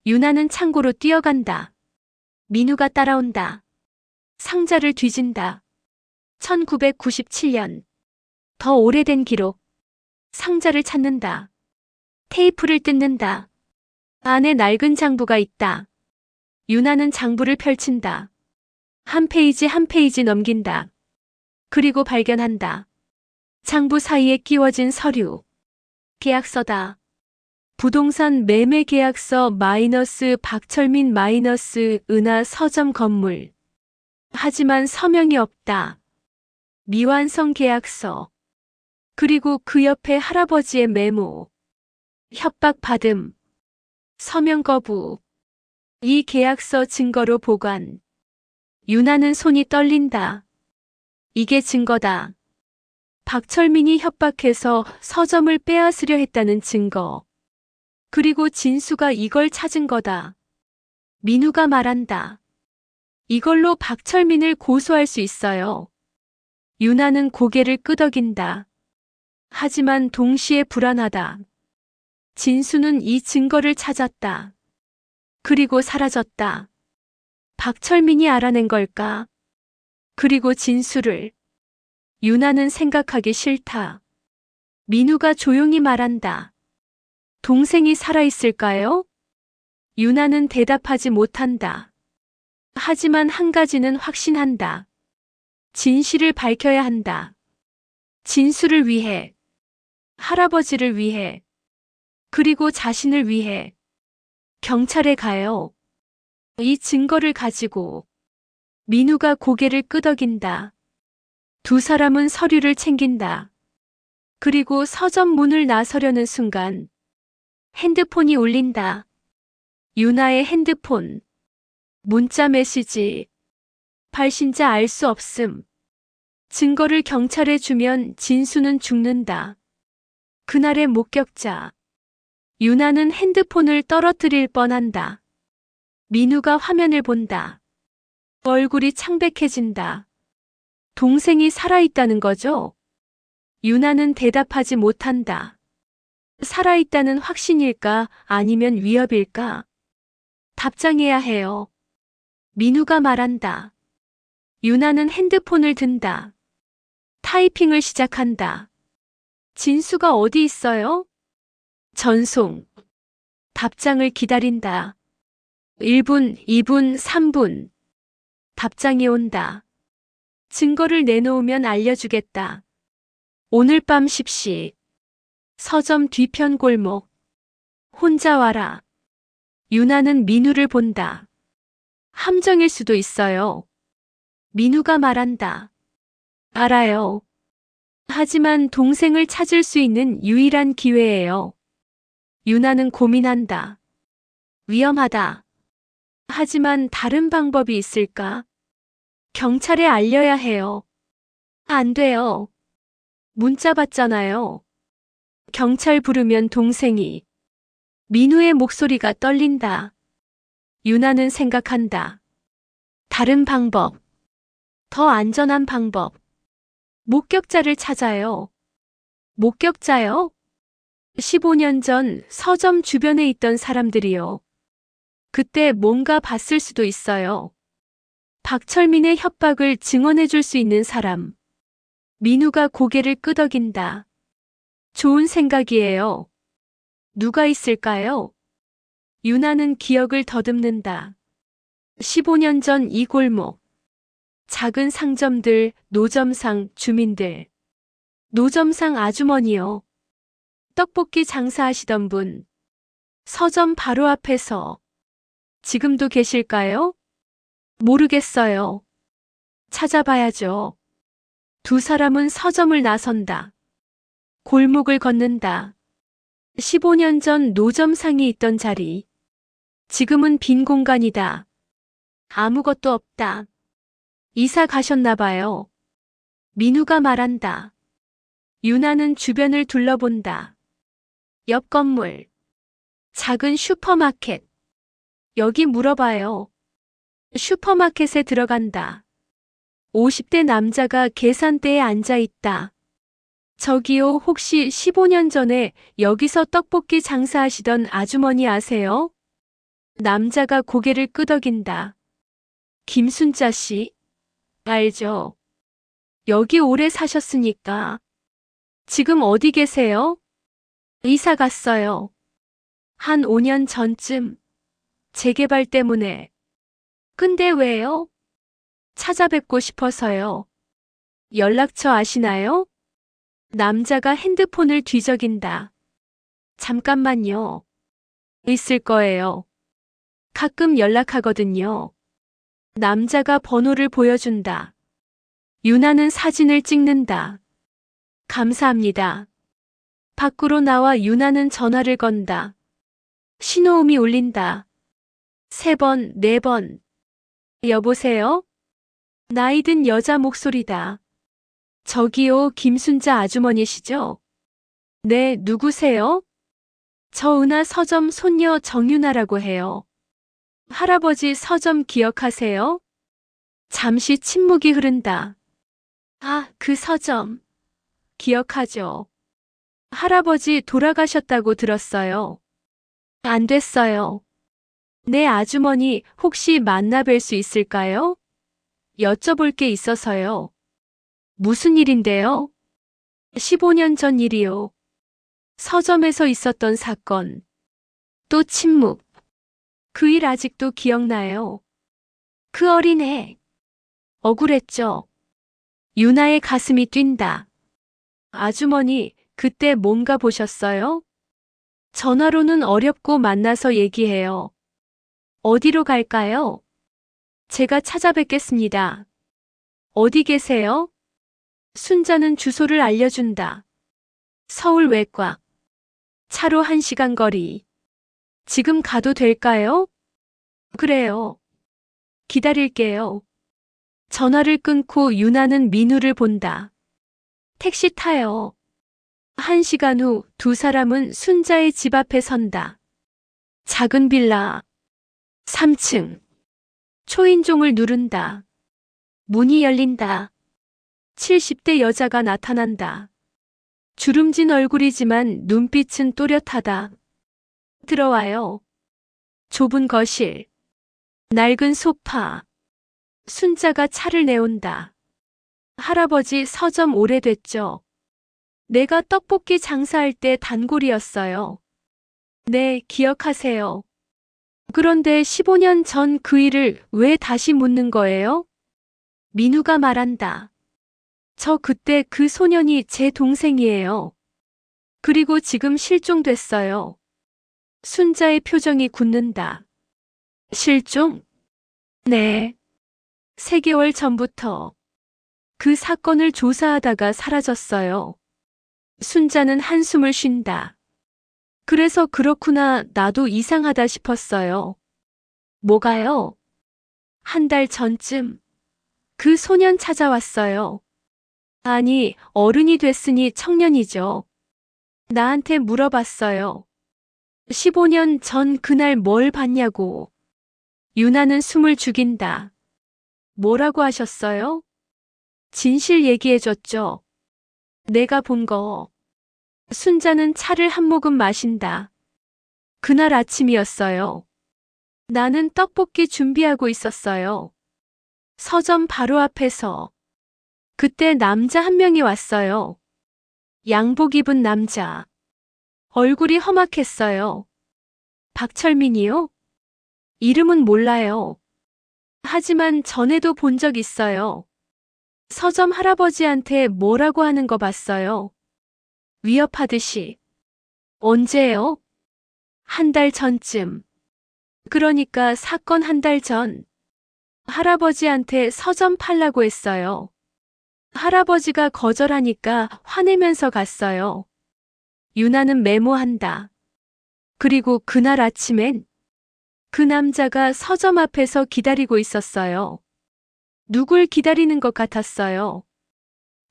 유나는 창고로 뛰어간다. 민우가 따라온다. 상자를 뒤진다. 1997년. 더 오래된 기록. 상자를 찾는다. 테이프를 뜯는다. 안에 낡은 장부가 있다. 유나는 장부를 펼친다. 한 페이지 한 페이지 넘긴다. 그리고 발견한다. 장부 사이에 끼워진 서류. 계약서다. 부동산 매매 계약서 마이너스 박철민 마이너스 은하 서점 건물. 하지만 서명이 없다. 미완성 계약서. 그리고 그 옆에 할아버지의 메모. 협박받음. 서명 거부. 이 계약서 증거로 보관. 유나는 손이 떨린다. 이게 증거다. 박철민이 협박해서 서점을 빼앗으려 했다는 증거. 그리고 진수가 이걸 찾은 거다. 민우가 말한다. 이걸로 박철민을 고소할 수 있어요. 유나는 고개를 끄덕인다. 하지만 동시에 불안하다. 진수는 이 증거를 찾았다. 그리고 사라졌다. 박철민이 알아낸 걸까? 그리고 진수를. 유나는 생각하기 싫다. 민우가 조용히 말한다. 동생이 살아있을까요? 유나는 대답하지 못한다. 하지만 한 가지는 확신한다. 진실을 밝혀야 한다. 진수를 위해. 할아버지를 위해. 그리고 자신을 위해. 경찰에 가요. 이 증거를 가지고. 민우가 고개를 끄덕인다. 두 사람은 서류를 챙긴다. 그리고 서점 문을 나서려는 순간 핸드폰이 울린다. 유나의 핸드폰. 문자 메시지. 발신자 알 수 없음. 증거를 경찰에 주면 진수는 죽는다. 그날의 목격자. 유나는 핸드폰을 떨어뜨릴 뻔한다. 민우가 화면을 본다. 얼굴이 창백해진다. 동생이 살아있다는 거죠? 유나는 대답하지 못한다. 살아있다는 확신일까 아니면 위협일까? 답장해야 해요. 민우가 말한다. 유나는 핸드폰을 든다. 타이핑을 시작한다. 진수가 어디 있어요? 전송. 답장을 기다린다. 1분, 2분, 3분. 답장이 온다. 증거를 내놓으면 알려주겠다. 오늘 밤 10시. 서점 뒤편 골목. 혼자 와라. 유나는 민우를 본다. 함정일 수도 있어요. 민우가 말한다. 알아요. 하지만 동생을 찾을 수 있는 유일한 기회예요. 유나는 고민한다. 위험하다. 하지만 다른 방법이 있을까? 경찰에 알려야 해요. 안 돼요. 문자 받잖아요. 경찰 부르면 동생이. 민우의 목소리가 떨린다. 유나는 생각한다. 다른 방법. 더 안전한 방법. 목격자를 찾아요. 목격자요? 15년 전 서점 주변에 있던 사람들이요. 그때 뭔가 봤을 수도 있어요. 박철민의 협박을 증언해 줄 수 있는 사람. 민우가 고개를 끄덕인다. 좋은 생각이에요. 누가 있을까요? 유나는 기억을 더듬는다. 15년 전 이 골목. 작은 상점들, 노점상, 주민들. 노점상 아주머니요. 떡볶이 장사하시던 분. 서점 바로 앞에서. 지금도 계실까요? 모르겠어요. 찾아봐야죠. 두 사람은 서점을 나선다. 골목을 걷는다. 15년 전 노점상이 있던 자리. 지금은 빈 공간이다. 아무것도 없다. 이사 가셨나 봐요. 민우가 말한다. 유나는 주변을 둘러본다. 옆 건물. 작은 슈퍼마켓. 여기 물어봐요. 슈퍼마켓에 들어간다. 50대 남자가 계산대에 앉아 있다. 저기요, 혹시 15년 전에 여기서 떡볶이 장사하시던 아주머니 아세요? 남자가 고개를 끄덕인다. 김순자 씨? 알죠. 여기 오래 사셨으니까. 지금 어디 계세요? 이사 갔어요. 한 5년 전쯤. 재개발 때문에. 근데 왜요? 찾아뵙고 싶어서요. 연락처 아시나요? 남자가 핸드폰을 뒤적인다. 잠깐만요. 있을 거예요. 가끔 연락하거든요. 남자가 번호를 보여준다. 유나는 사진을 찍는다. 감사합니다. 밖으로 나와 유나는 전화를 건다. 신호음이 울린다. 3번, 4번. 여보세요? 나이든 여자 목소리다. 저기요, 김순자 아주머니시죠? 네, 누구세요? 저 은하 서점 손녀 정유나라고 해요. 할아버지 서점 기억하세요? 잠시 침묵이 흐른다. 아, 그 서점. 기억하죠. 할아버지 돌아가셨다고 들었어요. 안 됐어요. 네, 아주머니 혹시 만나 뵐 수 있을까요? 여쭤볼 게 있어서요. 무슨 일인데요? 15년 전 일이요. 서점에서 있었던 사건. 또 침묵. 그 일 아직도 기억나요. 그 어린애. 억울했죠. 유나의 가슴이 뛴다. 아주머니, 그때 뭔가 보셨어요? 전화로는 어렵고 만나서 얘기해요. 어디로 갈까요? 제가 찾아뵙겠습니다. 어디 계세요? 순자는 주소를 알려준다. 서울 외곽. 차로 1시간 거리. 지금 가도 될까요? 그래요. 기다릴게요. 전화를 끊고 유나는 민우를 본다. 택시 타요. 1시간 후 두 사람은 순자의 집 앞에 선다. 작은 빌라. 3층. 초인종을 누른다. 문이 열린다. 70대 여자가 나타난다. 주름진 얼굴이지만 눈빛은 또렷하다. 들어와요. 좁은 거실. 낡은 소파. 순자가 차를 내온다. 할아버지 서점 오래됐죠? 내가 떡볶이 장사할 때 단골이었어요. 네, 기억하세요. 그런데 15년 전 그 일을 왜 다시 묻는 거예요? 민우가 말한다. 저 그때 그 소년이 제 동생이에요. 그리고 지금 실종됐어요. 순자의 표정이 굳는다. 실종? 네. 3개월 전부터 그 사건을 조사하다가 사라졌어요. 순자는 한숨을 쉰다. 그래서 그렇구나, 나도 이상하다 싶었어요. 뭐가요? 1달 전쯤 그 소년 찾아왔어요. 아니, 어른이 됐으니 청년이죠. 나한테 물어봤어요. 15년 전 그날 뭘 봤냐고. 유나는 숨을 죽인다. 뭐라고 하셨어요? 진실 얘기해줬죠. 내가 본 거. 순자는 차를 한 모금 마신다. 그날 아침이었어요. 나는 떡볶이 준비하고 있었어요. 서점 바로 앞에서. 그때 남자 한 명이 왔어요. 양복 입은 남자. 얼굴이 험악했어요. 박철민이요? 이름은 몰라요. 하지만 전에도 본 적 있어요. 서점 할아버지한테 뭐라고 하는 거 봤어요. 위협하듯이. 언제요? 1달 전쯤. 그러니까 사건 1달 전. 할아버지한테 서점 팔라고 했어요. 할아버지가 거절하니까 화내면서 갔어요. 유나는 메모한다. 그리고 그날 아침엔 그 남자가 서점 앞에서 기다리고 있었어요. 누굴 기다리는 것 같았어요.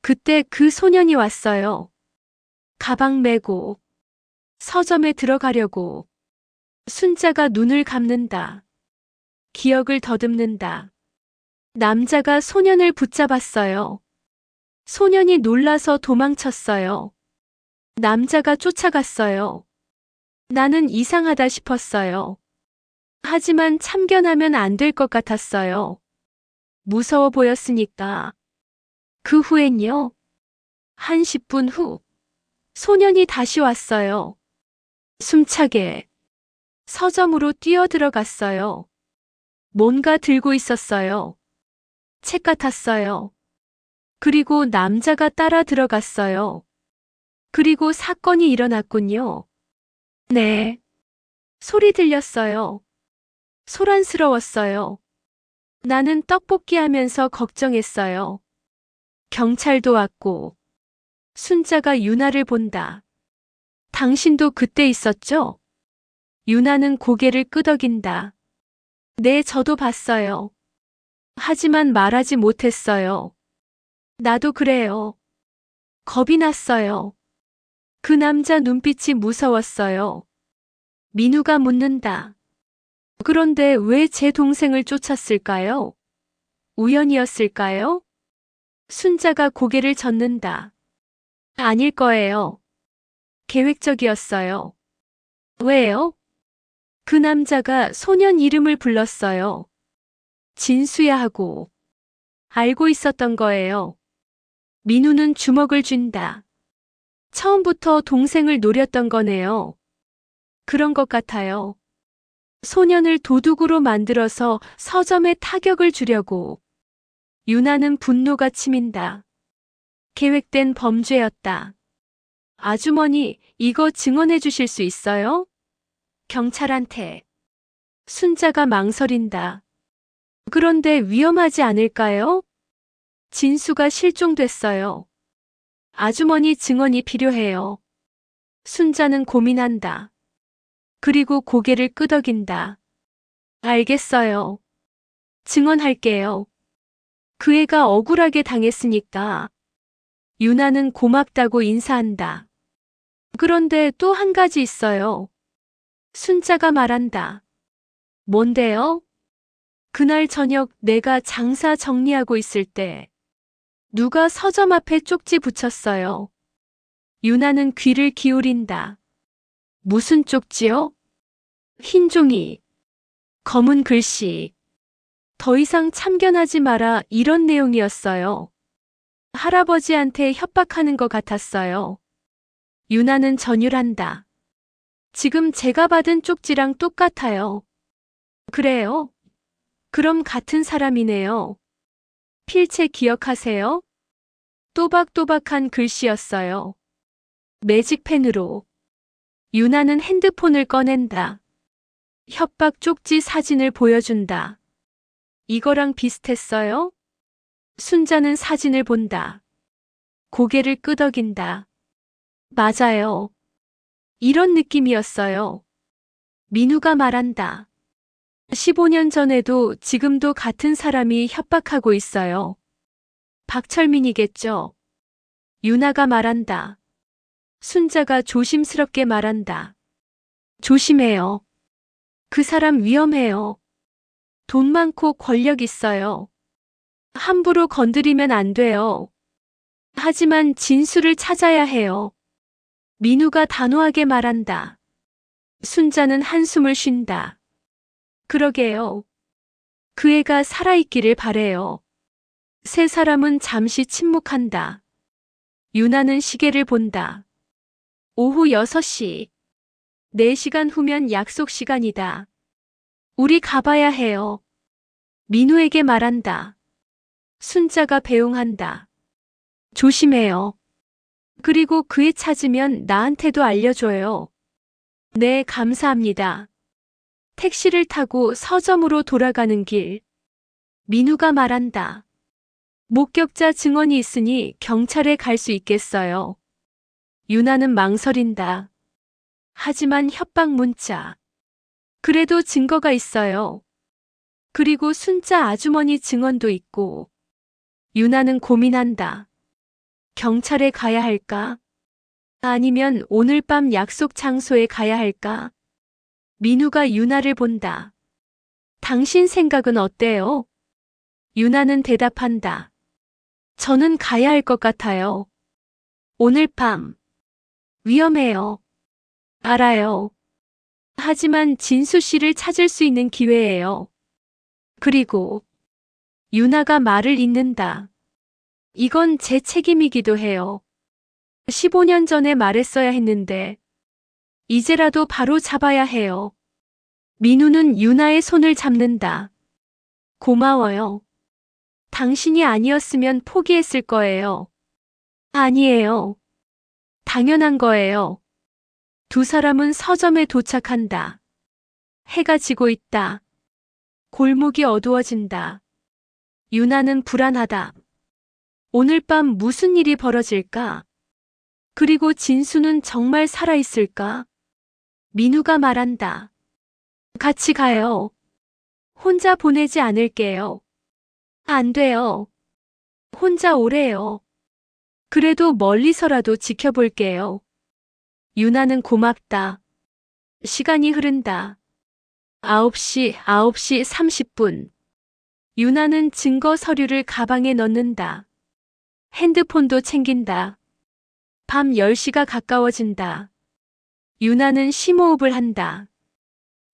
그때 그 소년이 왔어요. 가방 메고 서점에 들어가려고. 순자가 눈을 감는다. 기억을 더듬는다. 남자가 소년을 붙잡았어요. 소년이 놀라서 도망쳤어요. 남자가 쫓아갔어요. 나는 이상하다 싶었어요. 하지만 참견하면 안 될 것 같았어요. 무서워 보였으니까. 그 후엔요. 한 10분 후, 소년이 다시 왔어요. 숨차게. 서점으로 뛰어들어갔어요. 뭔가 들고 있었어요. 책 같았어요. 그리고 남자가 따라 들어갔어요. 그리고 사건이 일어났군요. 네. 소리 들렸어요. 소란스러웠어요. 나는 떡볶이 하면서 걱정했어요. 경찰도 왔고. 순자가 유나를 본다. 당신도 그때 있었죠? 유나는 고개를 끄덕인다. 네, 저도 봤어요. 하지만 말하지 못했어요. 나도 그래요. 겁이 났어요. 그 남자 눈빛이 무서웠어요. 민우가 묻는다. 그런데 왜 제 동생을 쫓았을까요? 우연이었을까요? 순자가 고개를 젓는다. 아닐 거예요. 계획적이었어요. 왜요? 그 남자가 소년 이름을 불렀어요. 진수야 하고. 알고 있었던 거예요. 민우는 주먹을 쥔다. 처음부터 동생을 노렸던 거네요. 그런 것 같아요. 소년을 도둑으로 만들어서 서점에 타격을 주려고. 유나는 분노가 치민다. 계획된 범죄였다. 아주머니, 이거 증언해 주실 수 있어요? 경찰한테. 순자가 망설인다. 그런데 위험하지 않을까요? 진수가 실종됐어요. 아주머니 증언이 필요해요. 순자는 고민한다. 그리고 고개를 끄덕인다. 알겠어요. 증언할게요. 그 애가 억울하게 당했으니까. 유나는 고맙다고 인사한다. 그런데 또 한 가지 있어요. 순자가 말한다. 뭔데요? 그날 저녁 내가 장사 정리하고 있을 때 누가 서점 앞에 쪽지 붙였어요. 유나는 귀를 기울인다. 무슨 쪽지요? 흰 종이, 검은 글씨. 더 이상 참견하지 마라, 이런 내용이었어요. 할아버지한테 협박하는 것 같았어요. 유나는 전율한다. 지금 제가 받은 쪽지랑 똑같아요. 그래요? 그럼 같은 사람이네요. 필체 기억하세요? 또박또박한 글씨였어요. 매직펜으로. 유나는 핸드폰을 꺼낸다. 협박 쪽지 사진을 보여준다. 이거랑 비슷했어요? 순자는 사진을 본다. 고개를 끄덕인다. 맞아요. 이런 느낌이었어요. 민우가 말한다. 15년 전에도 지금도 같은 사람이 협박하고 있어요. 박철민이겠죠. 유나가 말한다. 순자가 조심스럽게 말한다. 조심해요. 그 사람 위험해요. 돈 많고 권력 있어요. 함부로 건드리면 안 돼요. 하지만 진수를 찾아야 해요. 민우가 단호하게 말한다. 순자는 한숨을 쉰다. 그러게요. 그 애가 살아있기를 바래요. 세 사람은 잠시 침묵한다. 유나는 시계를 본다. 오후 6시. 4시간 후면 약속 시간이다. 우리 가봐야 해요. 민우에게 말한다. 순자가 배웅한다. 조심해요. 그리고 그 애 찾으면 나한테도 알려줘요. 네, 감사합니다. 택시를 타고 서점으로 돌아가는 길. 민우가 말한다. 목격자 증언이 있으니 경찰에 갈 수 있겠어요. 유나는 망설인다. 하지만 협박 문자. 그래도 증거가 있어요. 그리고 순자 아주머니 증언도 있고. 유나는 고민한다. 경찰에 가야 할까? 아니면 오늘 밤 약속 장소에 가야 할까? 민우가 유나를 본다. 당신 생각은 어때요? 유나는 대답한다. 저는 가야 할 것 같아요. 오늘 밤. 위험해요. 알아요. 하지만 진수 씨를 찾을 수 있는 기회예요. 그리고 유나가 말을 잇는다. 이건 제 책임이기도 해요. 15년 전에 말했어야 했는데 이제라도 바로 잡아야 해요. 민우는 유나의 손을 잡는다. 고마워요. 당신이 아니었으면 포기했을 거예요. 아니에요. 당연한 거예요. 두 사람은 서점에 도착한다. 해가 지고 있다. 골목이 어두워진다. 유나는 불안하다. 오늘 밤 무슨 일이 벌어질까? 그리고 진수는 정말 살아있을까? 민우가 말한다. 같이 가요. 혼자 보내지 않을게요. 안 돼요. 혼자 오래요. 그래도 멀리서라도 지켜볼게요. 유나는 고맙다. 시간이 흐른다. 9시 30분. 유나는 증거 서류를 가방에 넣는다. 핸드폰도 챙긴다. 밤 10시가 가까워진다. 유나는 심호흡을 한다.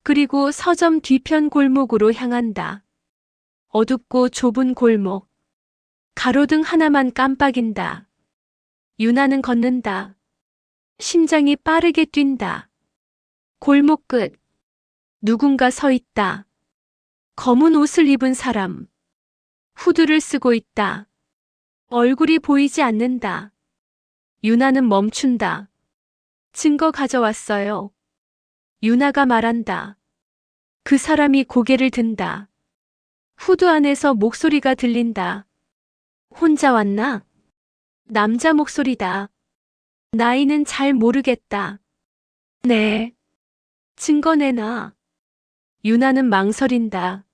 그리고 서점 뒤편 골목으로 향한다. 어둡고 좁은 골목. 가로등 하나만 깜빡인다. 유나는 걷는다. 심장이 빠르게 뛴다. 골목 끝. 누군가 서 있다. 검은 옷을 입은 사람. 후드를 쓰고 있다. 얼굴이 보이지 않는다. 유나는 멈춘다. 증거 가져왔어요. 유나가 말한다. 그 사람이 고개를 든다. 후드 안에서 목소리가 들린다. 혼자 왔나? 남자 목소리다. 나이는 잘 모르겠다. 네. 증거 내놔. 유나는 망설인다.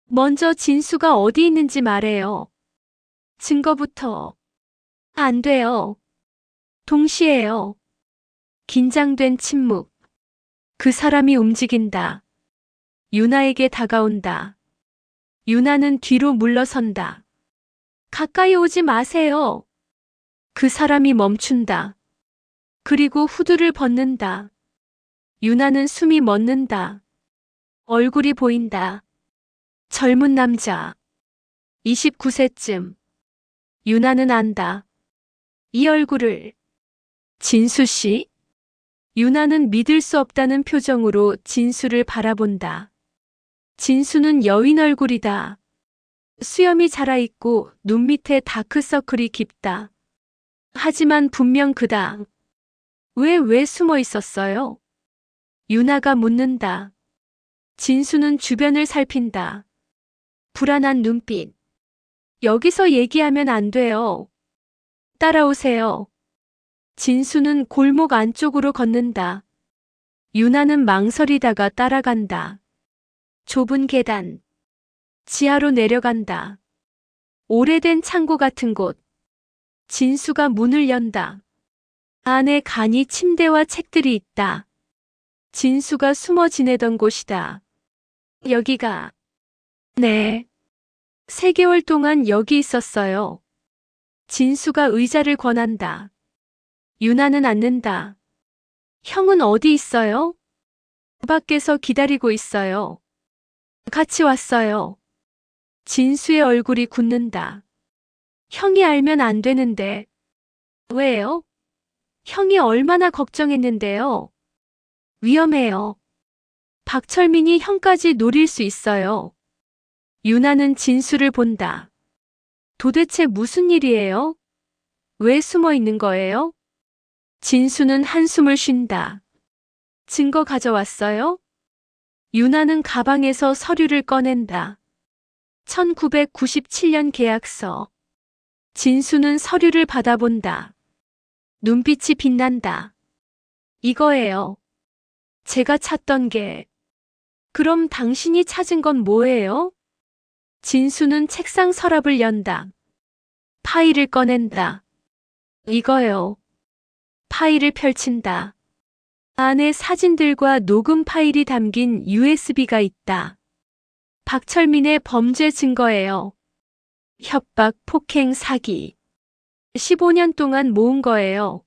먼저 진수가 어디 있는지 말해요. 증거부터. 안 돼요. 동시에요. 긴장된 침묵. 그 사람이 움직인다. 유나에게 다가온다. 유나는 뒤로 물러선다. 가까이 오지 마세요. 그 사람이 멈춘다. 그리고 후드를 벗는다. 유나는 숨이 멎는다. 얼굴이 보인다. 젊은 남자. 29세쯤. 유나는 안다. 이 얼굴을. 진수 씨? 유나는 믿을 수 없다는 표정으로 진수를 바라본다. 진수는 여인 얼굴이다. 수염이 자라있고 눈 밑에 다크서클이 깊다. 하지만 분명 그다. 왜 숨어 있었어요? 유나가 묻는다. 진수는 주변을 살핀다. 불안한 눈빛. 여기서 얘기하면 안 돼요. 따라오세요. 진수는 골목 안쪽으로 걷는다. 유나는 망설이다가 따라간다. 좁은 계단. 지하로 내려간다. 오래된 창고 같은 곳. 진수가 문을 연다. 안에 간이 침대와 책들이 있다. 진수가 숨어 지내던 곳이다. 여기가. 네. 3개월 동안 여기 있었어요. 진수가 의자를 권한다. 유나는 앉는다. 형은 어디 있어요? 밖에서 기다리고 있어요. 같이 왔어요. 진수의 얼굴이 굳는다. 형이 알면 안 되는데. 왜요? 형이 얼마나 걱정했는데요. 위험해요. 박철민이 형까지 노릴 수 있어요. 유나는 진수를 본다. 도대체 무슨 일이에요? 왜 숨어 있는 거예요? 진수는 한숨을 쉰다. 증거 가져왔어요? 유나는 가방에서 서류를 꺼낸다. 1997년 계약서. 진수는 서류를 받아본다. 눈빛이 빛난다. 이거예요. 제가 찾던 게. 그럼 당신이 찾은 건 뭐예요? 진수는 책상 서랍을 연다. 파일을 꺼낸다. 이거요. 파일을 펼친다. 안에 사진들과 녹음 파일이 담긴 USB가 있다. 박철민의 범죄 증거예요. 협박, 폭행, 사기. 15년 동안 모은 거예요.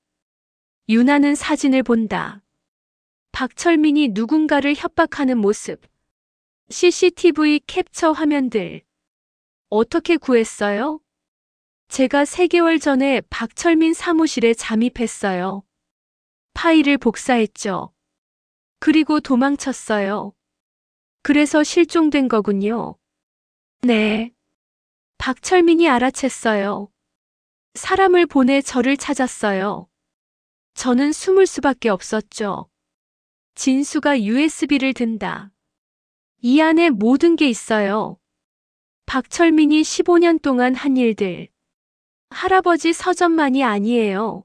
유나는 사진을 본다. 박철민이 누군가를 협박하는 모습. CCTV 캡처 화면들. 어떻게 구했어요? 제가 3개월 전에 박철민 사무실에 잠입했어요. 파일을 복사했죠. 그리고 도망쳤어요. 그래서 실종된 거군요. 네. 박철민이 알아챘어요. 사람을 보내 저를 찾았어요. 저는 숨을 수밖에 없었죠. 진수가 USB를 든다. 이 안에 모든 게 있어요. 박철민이 15년 동안 한 일들. 할아버지 서점만이 아니에요.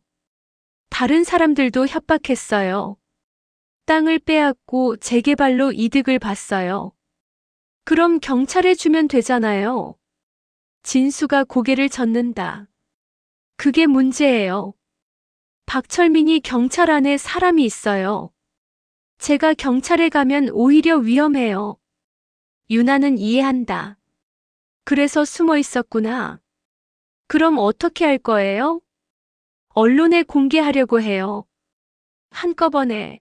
다른 사람들도 협박했어요. 땅을 빼앗고 재개발로 이득을 봤어요. 그럼 경찰에 주면 되잖아요. 진수가 고개를 젓는다. 그게 문제예요. 박철민이 경찰 안에 사람이 있어요. 제가 경찰에 가면 오히려 위험해요. 유나는 이해한다. 그래서 숨어 있었구나. 그럼 어떻게 할 거예요? 언론에 공개하려고 해요. 한꺼번에.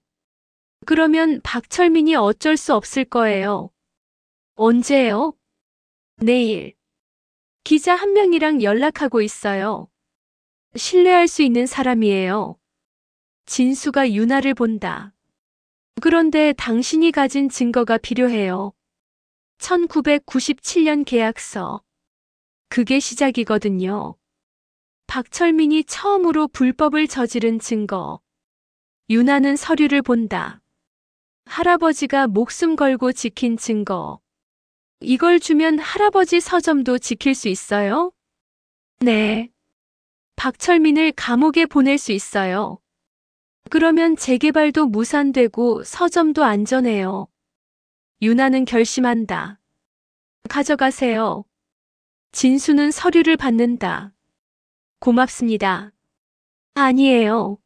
그러면 박철민이 어쩔 수 없을 거예요. 언제요? 내일. 기자 한 명이랑 연락하고 있어요. 신뢰할 수 있는 사람이에요. 진수가 유나를 본다. 그런데 당신이 가진 증거가 필요해요. 1997년 계약서. 그게 시작이거든요. 박철민이 처음으로 불법을 저지른 증거. 유나는 서류를 본다. 할아버지가 목숨 걸고 지킨 증거. 이걸 주면 할아버지 서점도 지킬 수 있어요? 네. 박철민을 감옥에 보낼 수 있어요. 그러면 재개발도 무산되고 서점도 안전해요. 유나는 결심한다. 가져가세요. 진수는 서류를 받는다. 고맙습니다. 아니에요.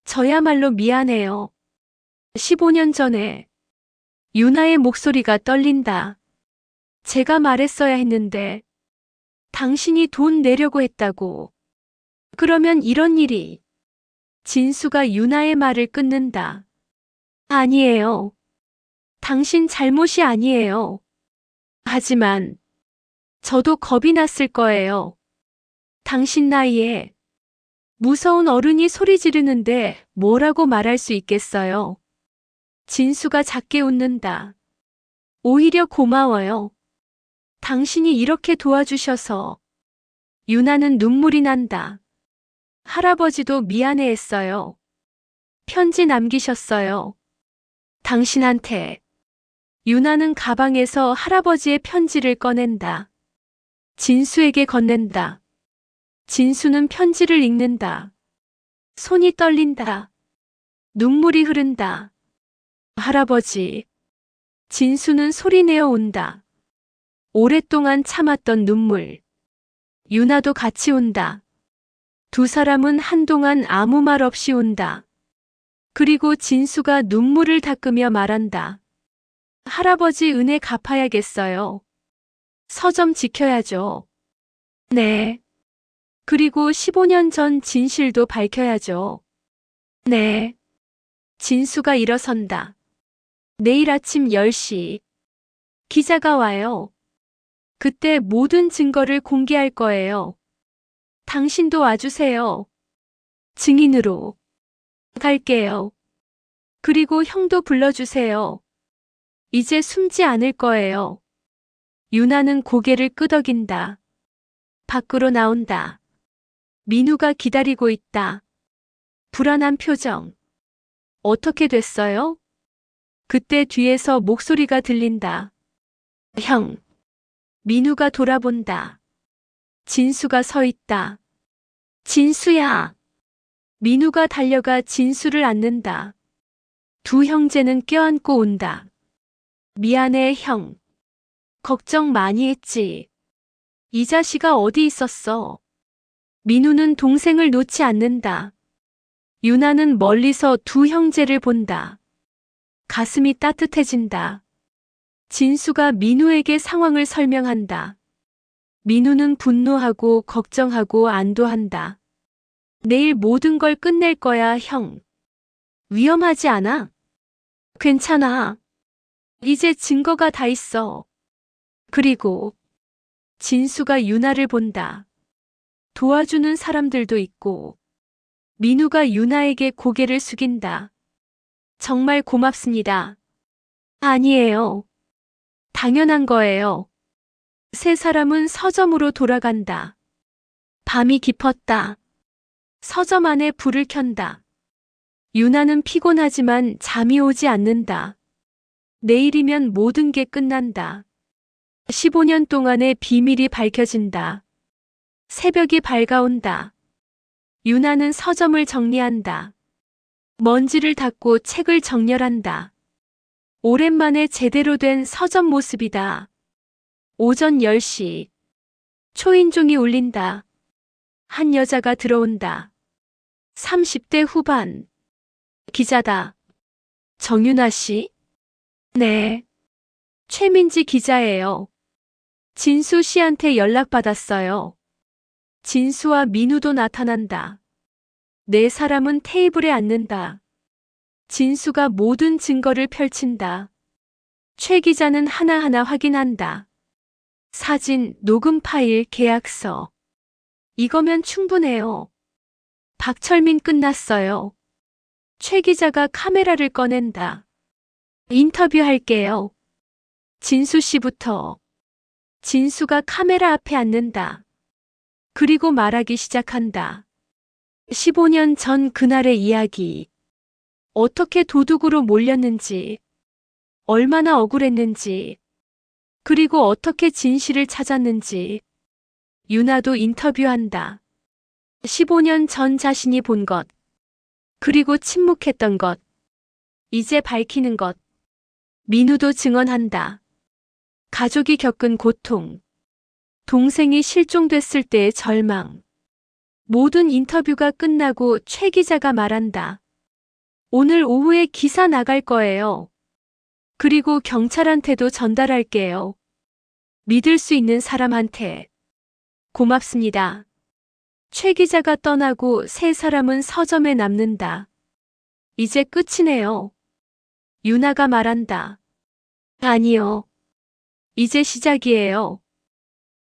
저야말로 미안해요. 15년 전에. 유나의 목소리가 떨린다. 제가 말했어야 했는데. 당신이 돈 내려고 했다고. 그러면 이런 일이. 진수가 유나의 말을 끊는다. 아니에요. 당신 잘못이 아니에요. 하지만 저도 겁이 났을 거예요. 당신 나이에 무서운 어른이 소리 지르는데 뭐라고 말할 수 있겠어요? 진수가 작게 웃는다. 오히려 고마워요. 당신이 이렇게 도와주셔서. 유나는 눈물이 난다. 할아버지도 미안해했어요. 편지 남기셨어요. 당신한테. 유나는 가방에서 할아버지의 편지를 꺼낸다. 진수에게 건넨다. 진수는 편지를 읽는다. 손이 떨린다. 눈물이 흐른다. 할아버지. 진수는 소리내어 운다. 오랫동안 참았던 눈물. 유나도 같이 운다. 두 사람은 한동안 아무 말 없이 운다. 그리고 진수가 눈물을 닦으며 말한다. 할아버지 은혜 갚아야겠어요. 서점 지켜야죠. 네. 그리고 15년 전 진실도 밝혀야죠. 네. 진수가 일어선다. 내일 아침 10시. 기자가 와요. 그때 모든 증거를 공개할 거예요. 당신도 와주세요. 증인으로. 갈게요. 그리고 형도 불러주세요. 이제 숨지 않을 거예요. 유나는 고개를 끄덕인다. 밖으로 나온다. 민우가 기다리고 있다. 불안한 표정. 어떻게 됐어요? 그때 뒤에서 목소리가 들린다. 형. 민우가 돌아본다. 진수가 서 있다. 진수야. 민우가 달려가 진수를 안는다. 두 형제는 껴안고 온다. 미안해, 형. 걱정 많이 했지. 이 자식아 어디 있었어? 민우는 동생을 놓지 않는다. 유나는 멀리서 두 형제를 본다. 가슴이 따뜻해진다. 진수가 민우에게 상황을 설명한다. 민우는 분노하고 걱정하고 안도한다. 내일 모든 걸 끝낼 거야, 형. 위험하지 않아? 괜찮아. 이제 증거가 다 있어. 그리고 진수가 유나를 본다. 도와주는 사람들도 있고. 민우가 유나에게 고개를 숙인다. 정말 고맙습니다. 아니에요. 당연한 거예요. 세 사람은 서점으로 돌아간다. 밤이 깊었다. 서점 안에 불을 켠다. 유나는 피곤하지만 잠이 오지 않는다. 내일이면 모든 게 끝난다. 15년 동안의 비밀이 밝혀진다. 새벽이 밝아온다. 유나는 서점을 정리한다. 먼지를 닦고 책을 정렬한다. 오랜만에 제대로 된 서점 모습이다. 오전 10시. 초인종이 울린다. 한 여자가 들어온다. 30대 후반. 기자다. 정윤아 씨? 네. 최민지 기자예요. 진수 씨한테 연락받았어요. 진수와 민우도 나타난다. 네 사람은 테이블에 앉는다. 진수가 모든 증거를 펼친다. 최 기자는 하나하나 확인한다. 사진, 녹음 파일, 계약서. 이거면 충분해요. 박철민 끝났어요. 최 기자가 카메라를 꺼낸다. 인터뷰할게요. 진수 씨부터. 진수가 카메라 앞에 앉는다. 그리고 말하기 시작한다. 15년 전 그날의 이야기. 어떻게 도둑으로 몰렸는지, 얼마나 억울했는지, 그리고 어떻게 진실을 찾았는지. 유나도 인터뷰한다. 15년 전 자신이 본 것, 그리고 침묵했던 것, 이제 밝히는 것. 민우도 증언한다. 가족이 겪은 고통, 동생이 실종됐을 때의 절망. 모든 인터뷰가 끝나고 최 기자가 말한다. 오늘 오후에 기사 나갈 거예요. 그리고 경찰한테도 전달할게요. 믿을 수 있는 사람한테. 고맙습니다. 최 기자가 떠나고 세 사람은 서점에 남는다. 이제 끝이네요. 유나가 말한다. 아니요. 이제 시작이에요.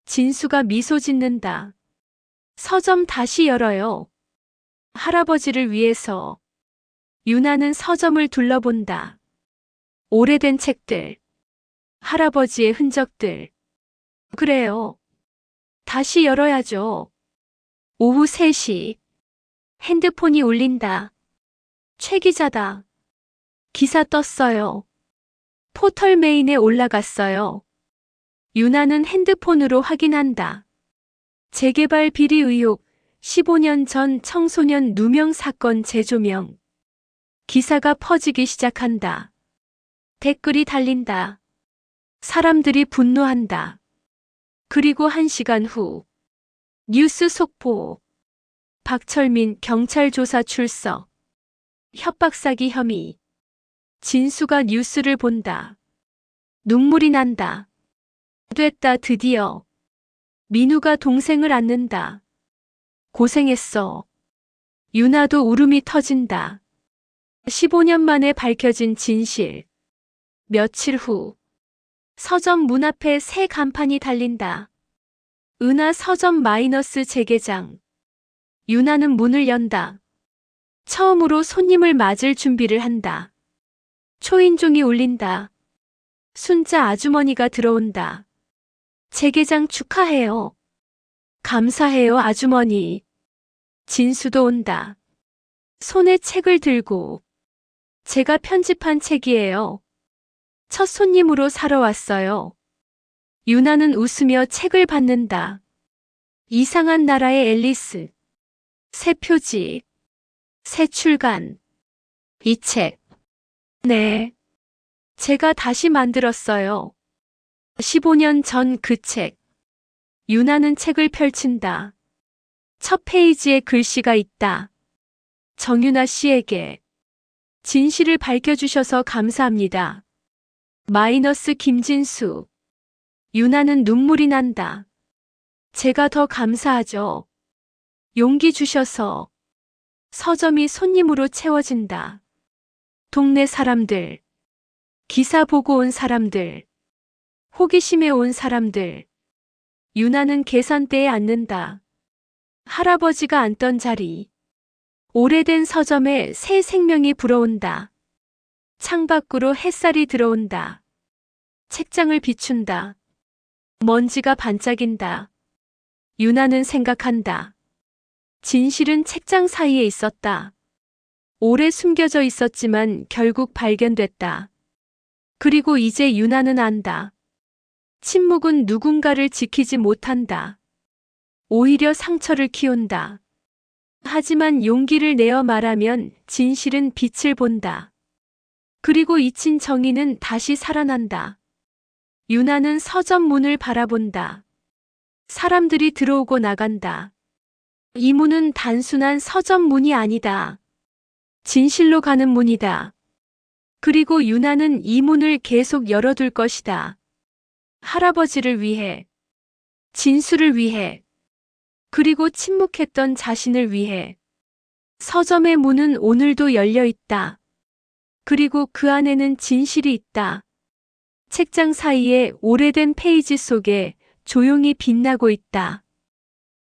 진수가 미소 짓는다. 서점 다시 열어요. 할아버지를 위해서. 유나는 서점을 둘러본다. 오래된 책들. 할아버지의 흔적들. 그래요. 다시 열어야죠. 오후 3시. 핸드폰이 울린다. 최 기자다. 기사 떴어요. 포털 메인에 올라갔어요. 유나는 핸드폰으로 확인한다. 재개발 비리 의혹, 15년 전 청소년 누명 사건 재조명. 기사가 퍼지기 시작한다. 댓글이 달린다. 사람들이 분노한다. 그리고 1시간 후. 뉴스 속보. 박철민 경찰 조사 출석. 협박 사기 혐의. 진수가 뉴스를 본다. 눈물이 난다. 됐다 드디어. 민우가 동생을 안는다. 고생했어. 유나도 울음이 터진다. 15년 만에 밝혀진 진실. 며칠 후. 서점 문 앞에 새 간판이 달린다. 은하 서점 마이너스 재개장. 유나는 문을 연다. 처음으로 손님을 맞을 준비를 한다. 초인종이 울린다. 순자 아주머니가 들어온다. 재개장 축하해요. 감사해요 아주머니. 진수도 온다. 손에 책을 들고. 제가 편집한 책이에요. 첫 손님으로 사러 왔어요. 유나는 웃으며 책을 받는다. 이상한 나라의 앨리스. 새 표지. 새 출간. 이 책. 네. 제가 다시 만들었어요. 15년 전 그 책. 유나는 책을 펼친다. 첫 페이지에 글씨가 있다. 정유나 씨에게. 진실을 밝혀주셔서 감사합니다. 마이너스 김진수. 유나는 눈물이 난다. 제가 더 감사하죠. 용기 주셔서. 서점이 손님으로 채워진다. 동네 사람들. 기사 보고 온 사람들. 호기심에 온 사람들. 유나는 계산대에 앉는다. 할아버지가 앉던 자리. 오래된 서점에 새 생명이 불어온다. 창밖으로 햇살이 들어온다. 책장을 비춘다. 먼지가 반짝인다. 유나는 생각한다. 진실은 책장 사이에 있었다. 오래 숨겨져 있었지만 결국 발견됐다. 그리고 이제 유나는 안다. 침묵은 누군가를 지키지 못한다. 오히려 상처를 키운다. 하지만 용기를 내어 말하면 진실은 빛을 본다. 그리고 잊힌 정의는 다시 살아난다. 유나는 서점 문을 바라본다. 사람들이 들어오고 나간다. 이 문은 단순한 서점 문이 아니다. 진실로 가는 문이다. 그리고 유나는 이 문을 계속 열어둘 것이다. 할아버지를 위해, 진수를 위해, 그리고 침묵했던 자신을 위해. 서점의 문은 오늘도 열려 있다. 그리고 그 안에는 진실이 있다. 책장 사이에 오래된 페이지 속에 조용히 빛나고 있다.